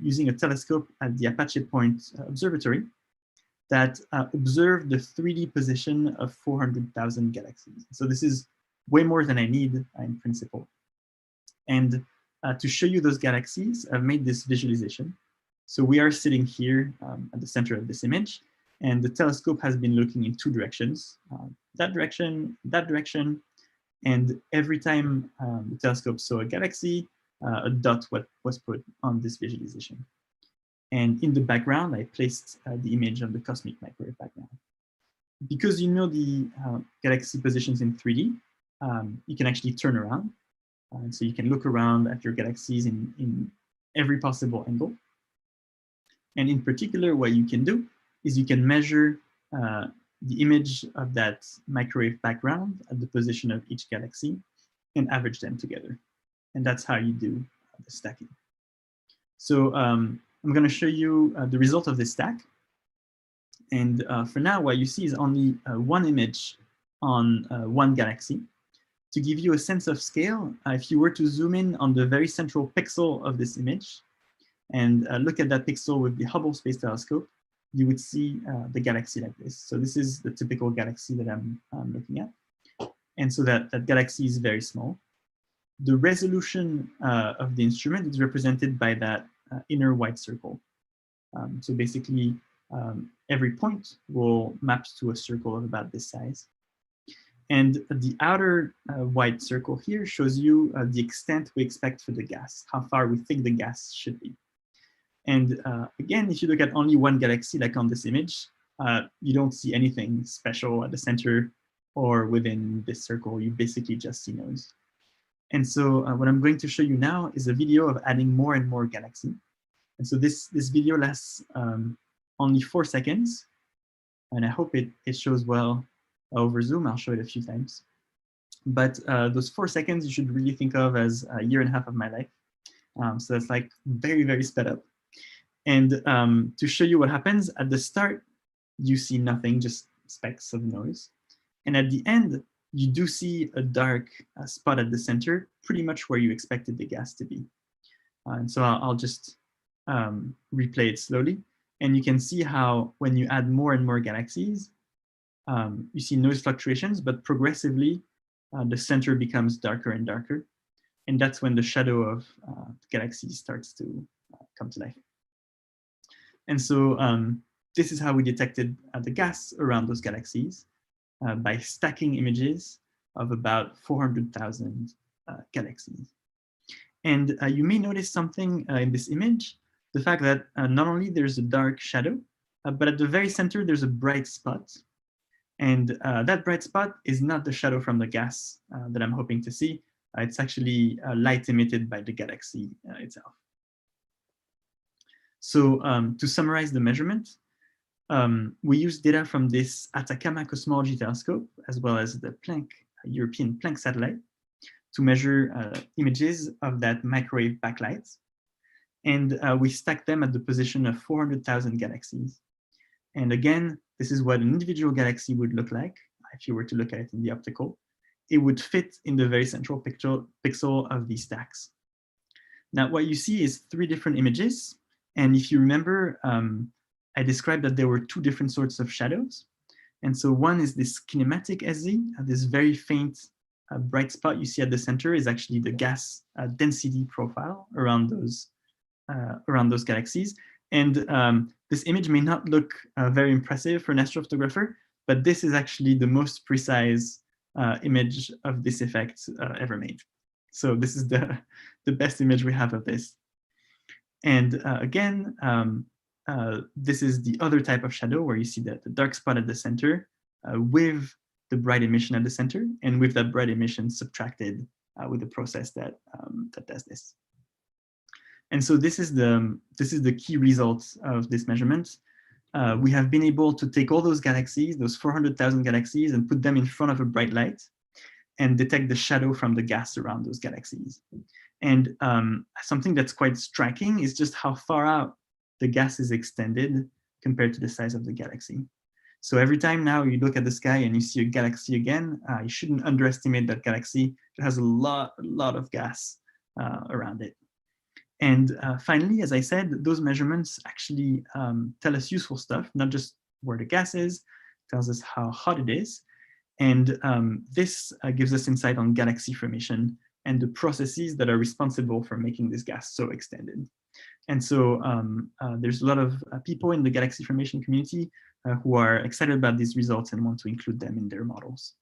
using a telescope at the Apache Point Observatory that observed the 3D position of 400,000 galaxies. So this is way more than I need in principle. And to show you those galaxies, I've made this visualization. So we are sitting here at the center of this image, and the telescope has been looking in two directions, that direction, and every time the telescope saw a galaxy, a dot was put on this visualization. And in the background, I placed the image of the cosmic microwave background. Because you know the galaxy positions in 3D, you can actually turn around. And so you can look around at your galaxies in every possible angle. And in particular, what you can do is you can measure the image of that microwave background at the position of each galaxy and average them together. And that's how you do the stacking. So I'm going to show you the result of this stack. And for now, what you see is only one image on one galaxy. To give you a sense of scale, if you were to zoom in on the very central pixel of this image and look at that pixel with the Hubble Space Telescope, you would see the galaxy like this. So this is the typical galaxy that I'm looking at. And so that galaxy is very small. The resolution of the instrument is represented by that inner white circle. So basically, every point will map to a circle of about this size. And the outer white circle here shows you the extent we expect for the gas, how far we think the gas should be. And again, if you look at only one galaxy, like on this image, you don't see anything special at the center. or within this circle, you basically just see noise. And so what I'm going to show you now is a video of adding more and more galaxy. And so this video lasts only 4 seconds, and I hope it shows well over Zoom. I'll show it a few times. But those 4 seconds you should really think of as a year and a half of my life. So that's like very, very sped up. And to show you what happens, at the start, you see nothing, just specks of noise. And at the end, you do see a dark spot at the center, pretty much where you expected the gas to be. And so I'll just replay it slowly. And you can see how when you add more and more galaxies, you see noise fluctuations, but progressively the center becomes darker and darker. And that's when the shadow of galaxies starts to come to life. And so this is how we detected the gas around those galaxies by stacking images of about 400,000 galaxies. And you may notice something in this image, the fact that not only there's a dark shadow, but at the very center, there's a bright spot. And that bright spot is not the shadow from the gas that I'm hoping to see. It's actually light emitted by the galaxy itself. So to summarize the measurement, we use data from this Atacama Cosmology Telescope, as well as the European Planck satellite, to measure images of that microwave backlight. And we stack them at the position of 400,000 galaxies. And again, this is what an individual galaxy would look like if you were to look at it in the optical. It would fit in the very central pixel of these stacks. Now, what you see is 3 different images. And if you remember, I described that there were 2 different sorts of shadows. And so one is this kinematic SZ, this very faint bright spot you see at the center is actually the gas density profile around those galaxies. And this image may not look very impressive for an astrophotographer, but this is actually the most precise image of this effect ever made. So this is the best image we have of this. And again, this is the other type of shadow where you see the dark spot at the center with the bright emission at the center, and with that bright emission subtracted with the process that does this. And so this is the key result of this measurement. We have been able to take all those galaxies, those 400,000 galaxies, and put them in front of a bright light and detect the shadow from the gas around those galaxies. And something that's quite striking is just how far out the gas is extended compared to the size of the galaxy. So every time now you look at the sky and you see a galaxy again, you shouldn't underestimate that galaxy. It has a lot of gas around it. And finally, as I said, those measurements actually tell us useful stuff, not just where the gas is, tells us how hot it is. And this gives us insight on galaxy formation and the processes that are responsible for making this gas so extended. And so there's a lot of people in the galaxy formation community who are excited about these results and want to include them in their models.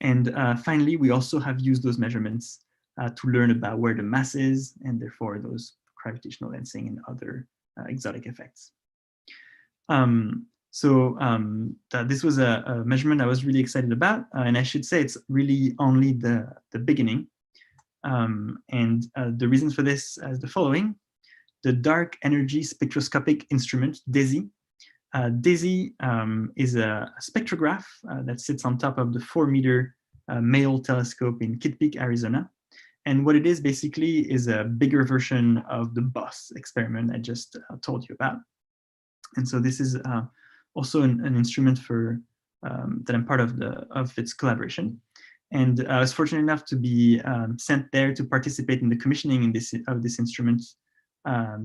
And finally, we also have used those measurements to learn about where the mass is, and therefore those gravitational lensing and other exotic effects. This was a measurement I was really excited about, and I should say it's really only the beginning. The reasons for this is the following. The Dark Energy Spectroscopic Instrument, DESI. DESI is a spectrograph that sits on top of the 4-meter Mayall telescope in Kitt Peak, Arizona. And what it is basically is a bigger version of the BOSS experiment I just told you about. And so this is also an instrument for that I'm part of its collaboration. And I was fortunate enough to be sent there to participate in the commissioning of this instrument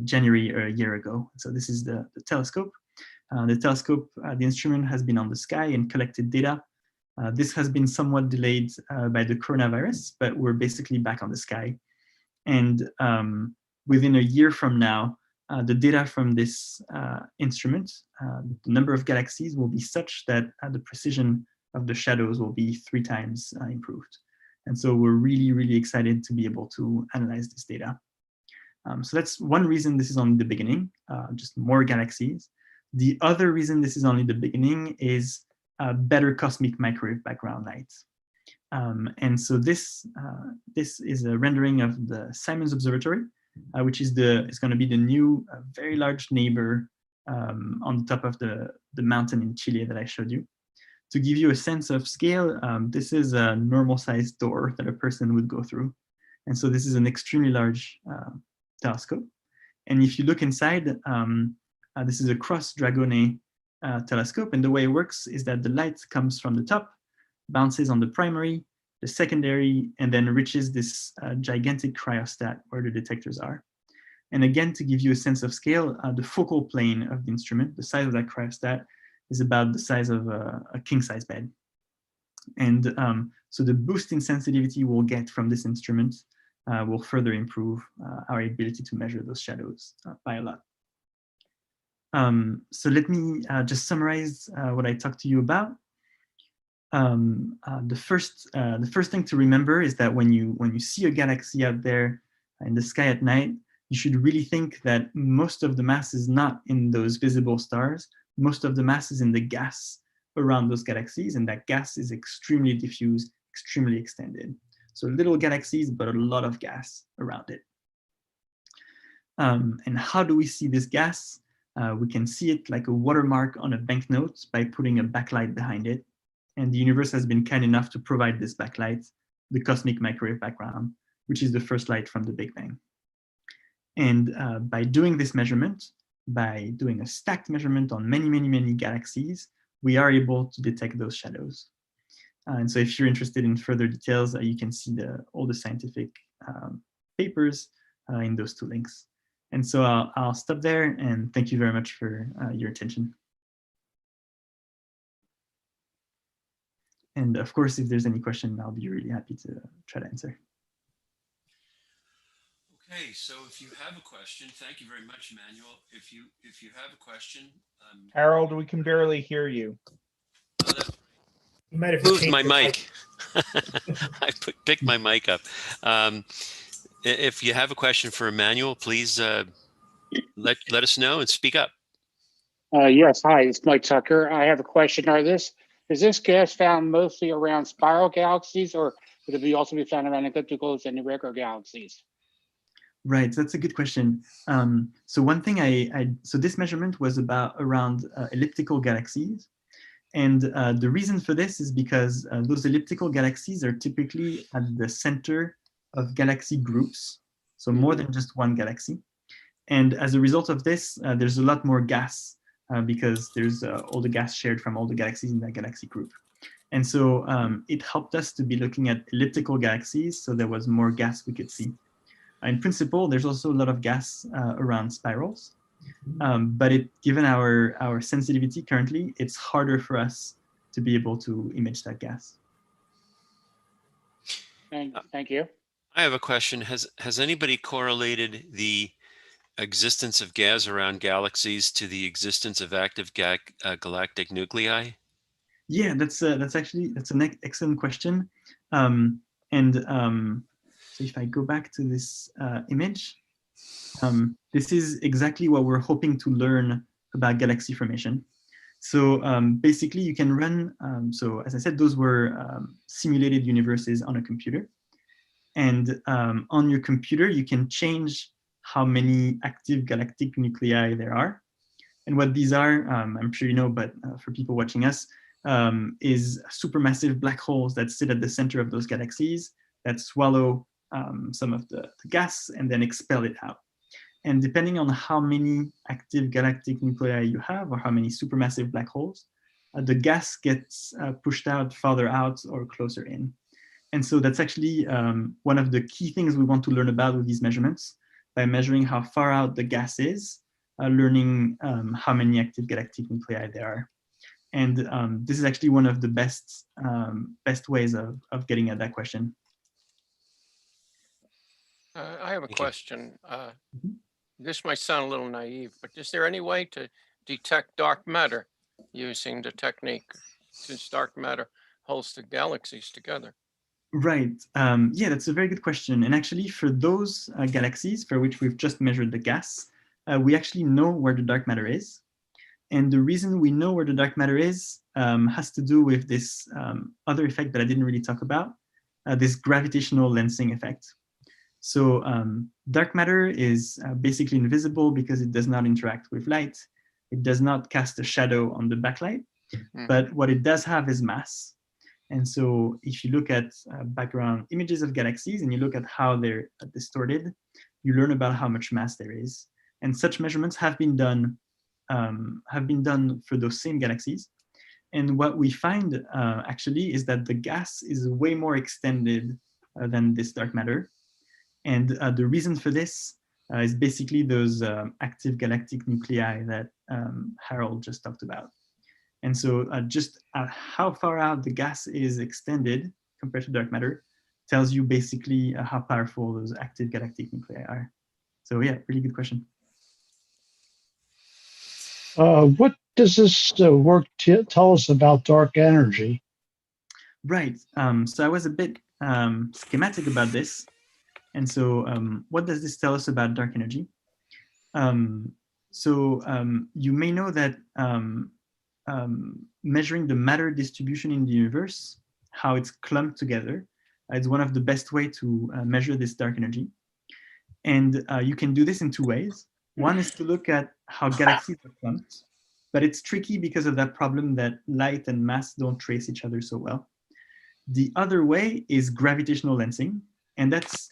January a year ago. So this is the telescope. The instrument has been on the sky and collected data. This has been somewhat delayed by the coronavirus, but we're basically back on the sky. And within a year from now, the data from this instrument, the number of galaxies will be such that the precision of the shadows will be 3 times improved. And so we're really, really excited to be able to analyze this data. So that's one reason this is only the beginning, just more galaxies. The other reason this is only the beginning is better cosmic microwave background light. And so this is a rendering of the Simons Observatory, which is going to be the new very large neighbor on the top of the mountain in Chile that I showed you. To give you a sense of scale, this is a normal sized door that a person would go through. And so this is an extremely large telescope. And if you look inside, this is a cross Dragone telescope. And the way it works is that the light comes from the top, bounces on the primary, the secondary, and then reaches this gigantic cryostat where the detectors are. And again, to give you a sense of scale, the focal plane of the instrument, the size of that cryostat, is about the size of a king-size bed. And so the boost in sensitivity we'll get from this instrument will further improve our ability to measure those shadows by a lot. So let me just summarize what I talked to you about. The first thing to remember is that when you see a galaxy out there in the sky at night, you should really think that most of the mass is not in those visible stars. Most of the mass is in the gas around those galaxies, and that gas is extremely diffuse, extremely extended. So little galaxies, but a lot of gas around it. And how do we see this gas? We can see it like a watermark on a banknote by putting a backlight behind it. And the universe has been kind enough to provide this backlight, the cosmic microwave background, which is the first light from the Big Bang. And by doing this measurement, by doing a stacked measurement on many, many, many galaxies, we are able to detect those shadows. And so if you're interested in further details, you can see all the scientific papers in those two links. And so I'll stop there, and thank you very much for your attention. And of course, if there's any question, I'll be really happy to try to answer. Okay, so if you have a question, thank you very much, Emmanuel. If you have a question, Harold, we can barely hear you. You might have moved changed my the mic. I picked my mic up. If you have a question for Emmanuel, please let us know and speak up. Yes, hi, it's Mike Tucker. I have a question. Is this gas found mostly around spiral galaxies, or would it also be found around ellipticals and irregular galaxies? Right, that's a good question. So one thing so this measurement was around elliptical galaxies. And the reason for this is because those elliptical galaxies are typically at the center of galaxy groups, so more than just one galaxy. And as a result of this, there's a lot more gas because there's all the gas shared from all the galaxies in that galaxy group. And so it helped us to be looking at elliptical galaxies, so there was more gas we could see. In principle, there's also a lot of gas around spirals, but given our sensitivity currently, it's harder for us to be able to image that gas. Thank you. I have a question. Has anybody correlated the existence of gas around galaxies to the existence of active galactic nuclei? Yeah, that's an excellent question. So if I go back to this image, this is exactly what we're hoping to learn about galaxy formation. So basically you can run, so as I said, those were simulated universes on a computer. And on your computer, you can change how many active galactic nuclei there are. And what these are, I'm sure you know, but for people watching us, is supermassive black holes that sit at the center of those galaxies that swallow some of the gas and then expel it out. And depending on how many active galactic nuclei you have or how many supermassive black holes, the gas gets pushed out farther out or closer in. And so that's actually one of the key things we want to learn about with these measurements, by measuring how far out the gas is, learning how many active galactic nuclei there are. And this is actually one of the best ways of getting at that question. I have a question. This might sound a little naive, but is there any way to detect dark matter using the technique, since dark matter holds the galaxies together? Right. Yeah, that's a very good question. And actually, for those galaxies for which we've just measured the gas, we actually know where the dark matter is. And the reason we know where the dark matter is has to do with this other effect that I didn't really talk about, this gravitational lensing effect. So dark matter is basically invisible because it does not interact with light. It does not cast a shadow on the backlight, but what it does have is mass. And so if you look at background images of galaxies and you look at how they're distorted, you learn about how much mass there is. And such measurements have been done for those same galaxies. And what we find actually is that the gas is way more extended than this dark matter. And the reason for this is basically those active galactic nuclei that Harold just talked about. And so just how far out the gas is extended compared to dark matter tells you basically how powerful those active galactic nuclei are. So yeah, really good question. What does this work tell us about dark energy? Right. So I was a bit schematic about this. And so what does this tell us about dark energy? You may know that measuring the matter distribution in the universe, how it's clumped together, is one of the best way to measure this dark energy. And you can do this in two ways. One is to look at how galaxies are clumped, but it's tricky because of that problem that light and mass don't trace each other so well. The other way is gravitational lensing, and that's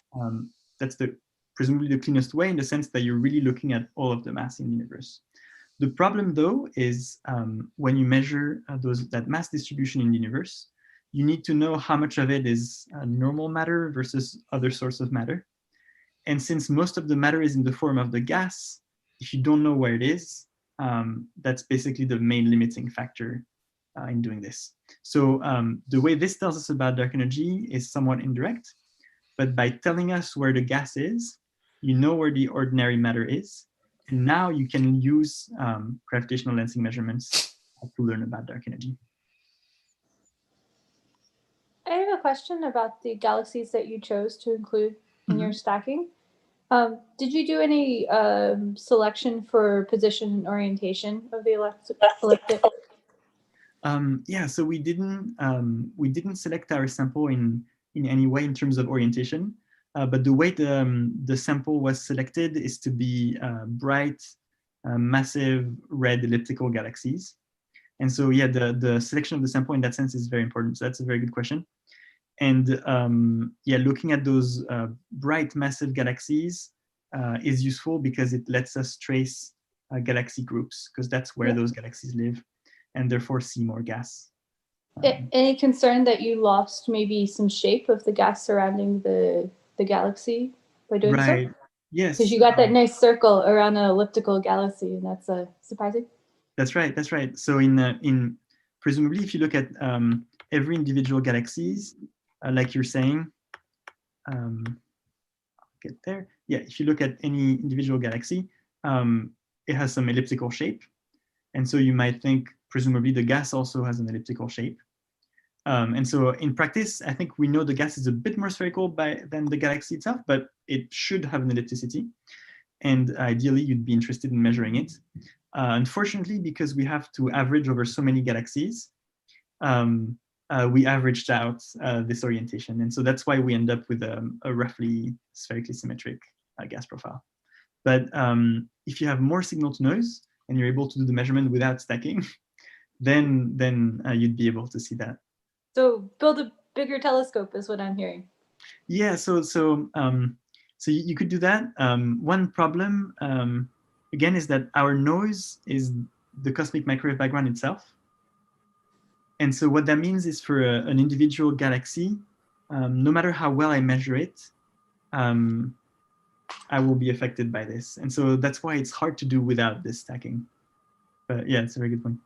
presumably the cleanest way in the sense that you're really looking at all of the mass in the universe. The problem though is when you measure that mass distribution in the universe, you need to know how much of it is normal matter versus other source of matter. And since most of the matter is in the form of the gas, if you don't know where it is, that's basically the main limiting factor in doing this. So the way this tells us about dark energy is somewhat indirect, but by telling us where the gas is, you know where the ordinary matter is, and now you can use gravitational lensing measurements to learn about dark energy. I have a question about the galaxies that you chose to include in your stacking. Did you do any selection for position and orientation of the ecliptic? Yeah, so we didn't select our sample in any way in terms of orientation, but the way the sample was selected is to be bright, massive red elliptical galaxies. And so yeah, the selection of the sample in that sense is very important. So that's a very good question. And yeah, looking at those bright, massive galaxies is useful because it lets us trace galaxy groups, because that's where those galaxies live, and therefore see more gas. Any concern that you lost maybe some shape of the gas surrounding the galaxy by doing so? Right. Yes. Because you got that nice circle around an elliptical galaxy, and that's surprising. That's right. That's right. So in presumably, if you look at every individual galaxies, like you're saying, I'll get there. Yeah, if you look at any individual galaxy, it has some elliptical shape. And so you might think, presumably, the gas also has an elliptical shape. And so in practice, I think we know the gas is a bit more spherical than the galaxy itself, but it should have an ellipticity. And ideally, you'd be interested in measuring it. Unfortunately, because we have to average over so many galaxies, we averaged out this orientation. And so that's why we end up with a roughly spherically symmetric gas profile. But if you have more signal to noise and you're able to do the measurement without stacking, then you'd be able to see that. So build a bigger telescope is what I'm hearing. Yeah, so you could do that. One problem, again, is that our noise is the cosmic microwave background itself. And so what that means is for an individual galaxy, no matter how well I measure it, I will be affected by this. And so that's why it's hard to do without this stacking. But yeah, it's a very good point.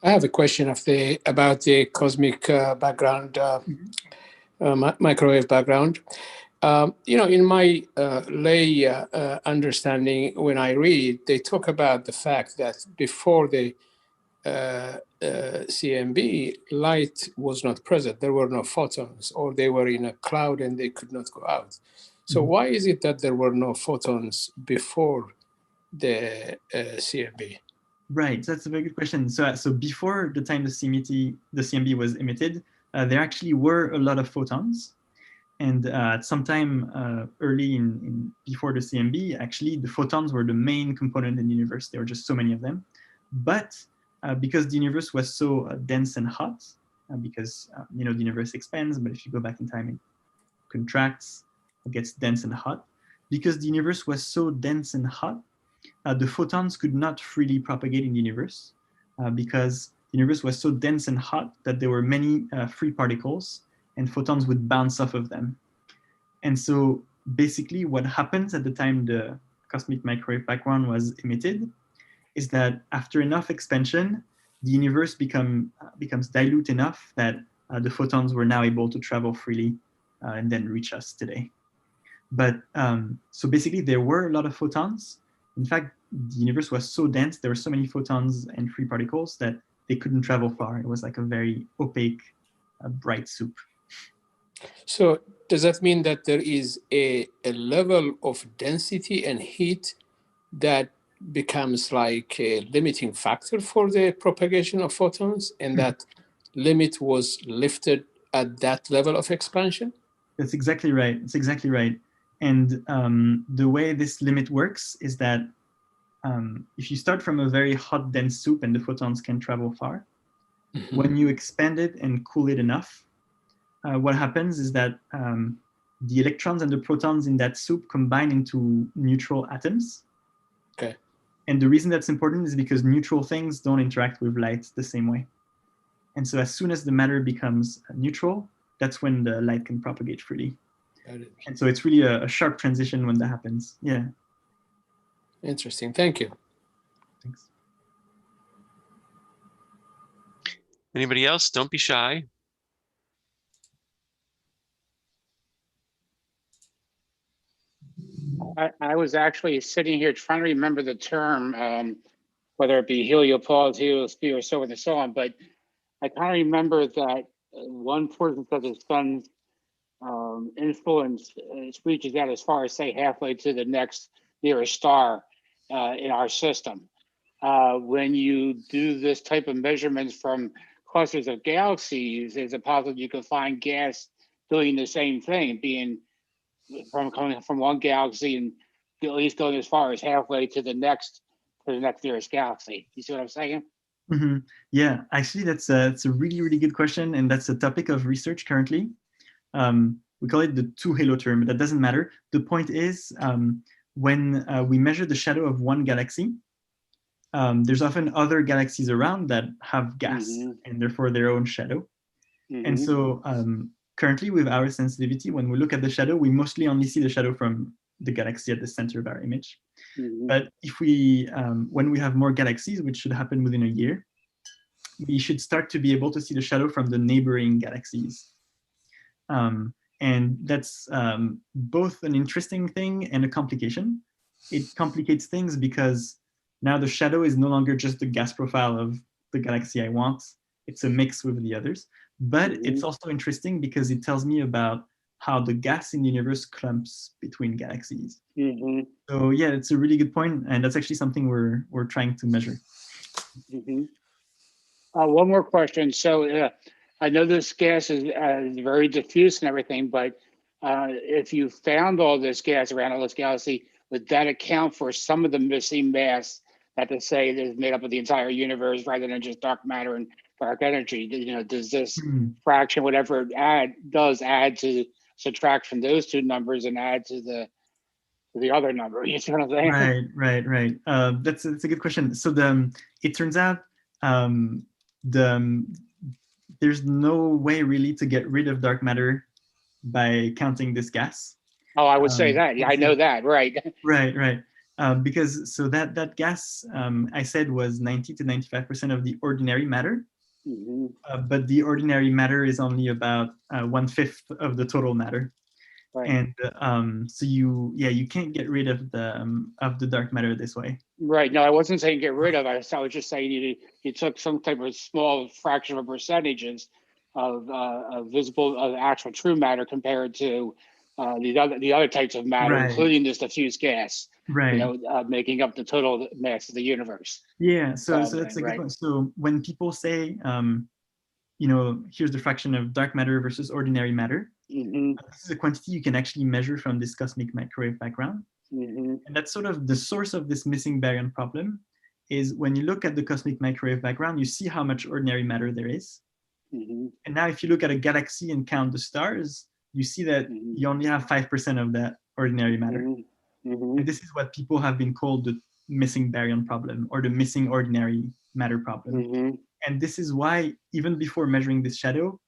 I have a question about the cosmic background, microwave background. In my lay understanding, when I read, they talk about the fact that before the CMB, light was not present. There were no photons, or they were in a cloud and they could not go out. So why is it that there were no photons before the CMB? Right, so that's a very good question. So before the time the CMB was emitted, there actually were a lot of photons. And at some time early before the CMB, actually the photons were the main component in the universe. There were just so many of them. But because the universe was so dense and hot, because the universe expands, but if you go back in time, it contracts, it gets dense and hot. Because the universe was so dense and hot, the photons could not freely propagate in the universe because the universe was so dense and hot that there were many free particles and photons would bounce off of them. And so basically what happens at the time the cosmic microwave background was emitted is that after enough expansion, the universe becomes dilute enough that the photons were now able to travel freely and then reach us today. But so basically there were a lot of photons. In fact, the universe was so dense, there were so many photons and free particles that they couldn't travel far. It was like a very opaque, bright soup. So does that mean that there is a level of density and heat that becomes like a limiting factor for the propagation of photons, and that limit was lifted at that level of expansion? That's exactly right. That's exactly right. And the way this limit works is that if you start from a very hot, dense soup and the photons can travel far, when you expand it and cool it enough, what happens is that the electrons and the protons in that soup combine into neutral atoms. Okay. And the reason that's important is because neutral things don't interact with light the same way. And so as soon as the matter becomes neutral, that's when the light can propagate freely. And so it's really a sharp transition when that happens. Yeah. Interesting. Thank you. Thanks. Anybody else? Don't be shy. I was actually sitting here trying to remember the term, whether it be heliopause, heliosphere, or so on and so on, but I kind of remember that one portion of the sun's influence reaches out as far as, say, halfway to the next nearest star in our system. When you do this type of measurements from clusters of galaxies, is it possible you can find gas doing the same thing, being coming from one galaxy and at least going as far as halfway to the next nearest galaxy? You see what I'm saying? Mm-hmm. Yeah, actually, that's a really, really good question, and that's a topic of research currently. We call it the two halo term, but that doesn't matter. The point is, when we measure the shadow of one galaxy, there's often other galaxies around that have gas and therefore their own shadow. And so currently with our sensitivity, when we look at the shadow, we mostly only see the shadow from the galaxy at the center of our image. But if we, when we have more galaxies, which should happen within a year, we should start to be able to see the shadow from the neighboring galaxies. And that's both an interesting thing and a complication. It complicates things because now the shadow is no longer just the gas profile of the galaxy I want. It's a mix with the others. But it's also interesting because it tells me about how the gas in the universe clumps between galaxies. So yeah, it's a really good point, and that's actually something we're trying to measure. One more question. So I know this gas is very diffuse and everything, but if you found all this gas around all this galaxy, would that account for some of the missing mass that to say is made up of the entire universe rather than just dark matter and dark energy? You know, does this fraction, whatever it add to subtract from those two numbers and add to the other number? You see what I'm saying? Right. That's a good question. So it turns out there's no way really to get rid of dark matter by counting this gas. Oh, I would say that. Yeah, I know that. Right. Right. Because so that gas I said was 90 to 95% of the ordinary matter, but the ordinary matter is only about 1/5 of the total matter. Right. And so you can't get rid of the dark matter this way. Right. No, I wasn't saying get rid of it. I was just saying you took some type of small fraction of percentages of visible, of actual true matter compared to the other types of matter, Right. including this diffuse gas, Right. making up the total mass of the universe. Yeah. So that's a good Right. point. So when people say, here's the fraction of dark matter versus ordinary matter, this is a quantity you can actually measure from this cosmic microwave background. And that's sort of the source of this missing baryon problem, is when you look at the cosmic microwave background, you see how much ordinary matter there is. And now if you look at a galaxy and count the stars, you see that you only have 5% of that ordinary matter. And this is what people have been called the missing baryon problem, or the missing ordinary matter problem. And this is why, even before measuring this shadow,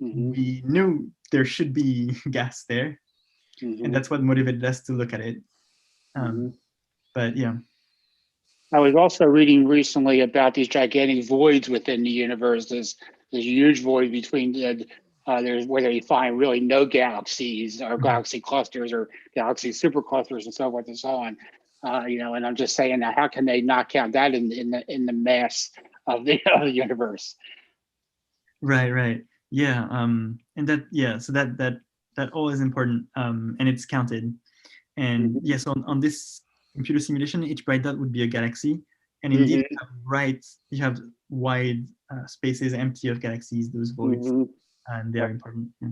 we knew there should be gas there. And that's what motivated us to look at it. But yeah. I was also reading recently about these gigantic voids within the universe. There's huge void between there's whether you find really no galaxies or galaxy clusters or galaxy superclusters and so forth and so on. And I'm just saying, now how can they not count that in the mass of the universe? Right. Yeah. And that, so that all is important, and it's counted. And yes, on this computer simulation, each bright dot would be a galaxy. And indeed, you have wide spaces empty of galaxies, those voids, and they are important. Yeah.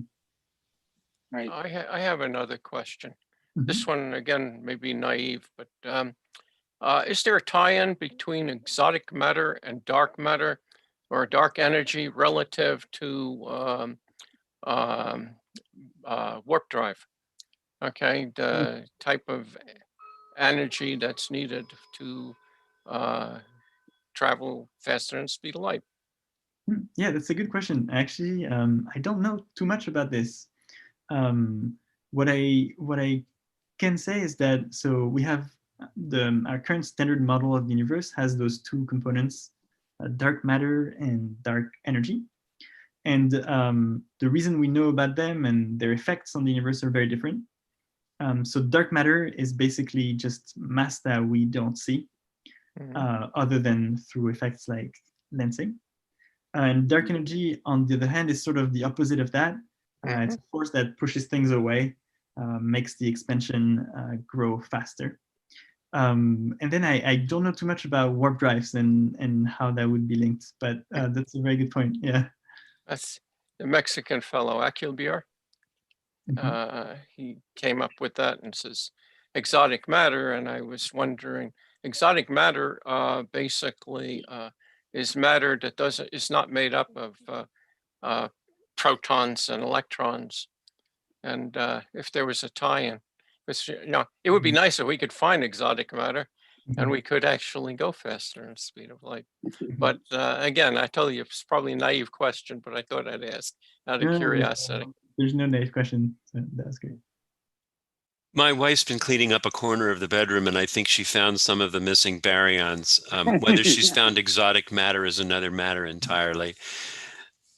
Right. I have another question. This one, again, may be naive, but is there a tie-in between exotic matter and dark matter, or dark energy, relative to warp drive? Okay, the type of energy that's needed to travel faster than the speed of light. Yeah, that's a good question. Actually, I don't know too much about this. What I can say is that, so we have our current standard model of the universe has those two components, dark matter and dark energy. And the reason we know about them and their effects on the universe are very different. So dark matter is basically just mass that we don't see, other than through effects like lensing. And dark energy, on the other hand, is sort of the opposite of that. It's a force that pushes things away, makes the expansion grow faster. And then I don't know too much about warp drives and how that would be linked, but that's a very good point. Yeah. That's the Mexican fellow, Aquilbier. He came up with that and says exotic matter. And I was wondering, exotic matter basically is matter that is not made up of protons and electrons. And if there was a tie-in, it would be nice if we could find exotic matter and we could actually go faster than the speed of light. But again, I told you it's probably a naive question, but I thought I'd ask out of curiosity. There's no naive question. So that's great. My wife's been cleaning up a corner of the bedroom, and I think she found some of the missing baryons. Whether she's found exotic matter is another matter entirely.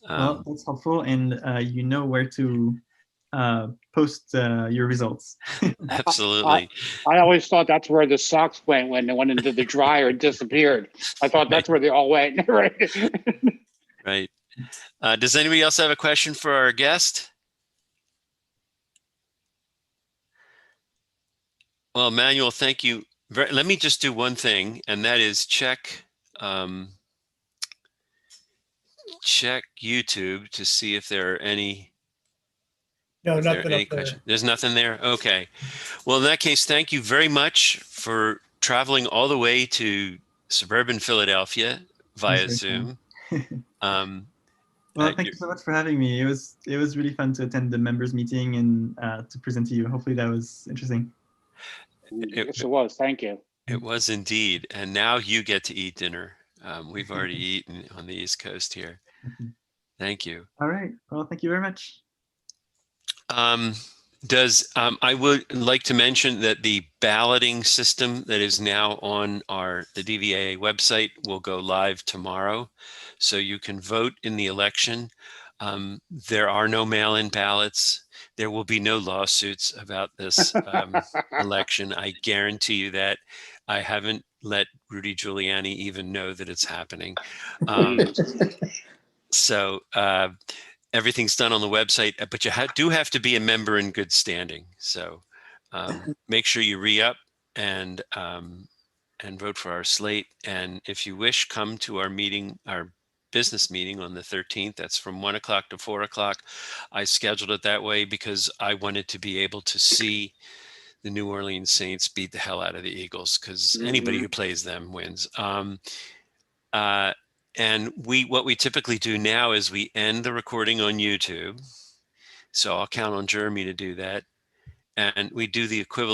Well, that's helpful, and you know where to post your results. Absolutely. I always thought that's where the socks went when they went into the dryer and disappeared. I thought that's where they all went. Right. Does anybody else have a question for our guest? Well, Manuel, thank you. Let me just do one thing, and that is check YouTube to see if there are any. No, nothing up there. There's nothing there? Okay. Well, in that case, thank you very much for traveling all the way to suburban Philadelphia via Zoom. Well, thank you so much for having me. It was really fun to attend the members meeting and to present to you. Hopefully that was interesting. Yes, it was. Thank you. It was indeed. And now you get to eat dinner. We've already eaten on the East Coast here. Thank you. All right. Well, thank you very much. I would like to mention that the balloting system that is now on the DVAA website will go live tomorrow, so you can vote in the election. There are no mail-in ballots. There will be no lawsuits about this election. I guarantee you that. I haven't let Rudy Giuliani even know that it's happening. So everything's done on the website, but you do have to be a member in good standing. So make sure you re-up and vote for our slate. And if you wish, come to our meeting, our business meeting on the 13th. That's from 1 o'clock to 4 o'clock. I scheduled it that way because I wanted to be able to see the New Orleans Saints beat the hell out of the Eagles, because anybody who plays them wins. And what we typically do now is we end the recording on YouTube. So I'll count on Jeremy to do that. And we do the equivalent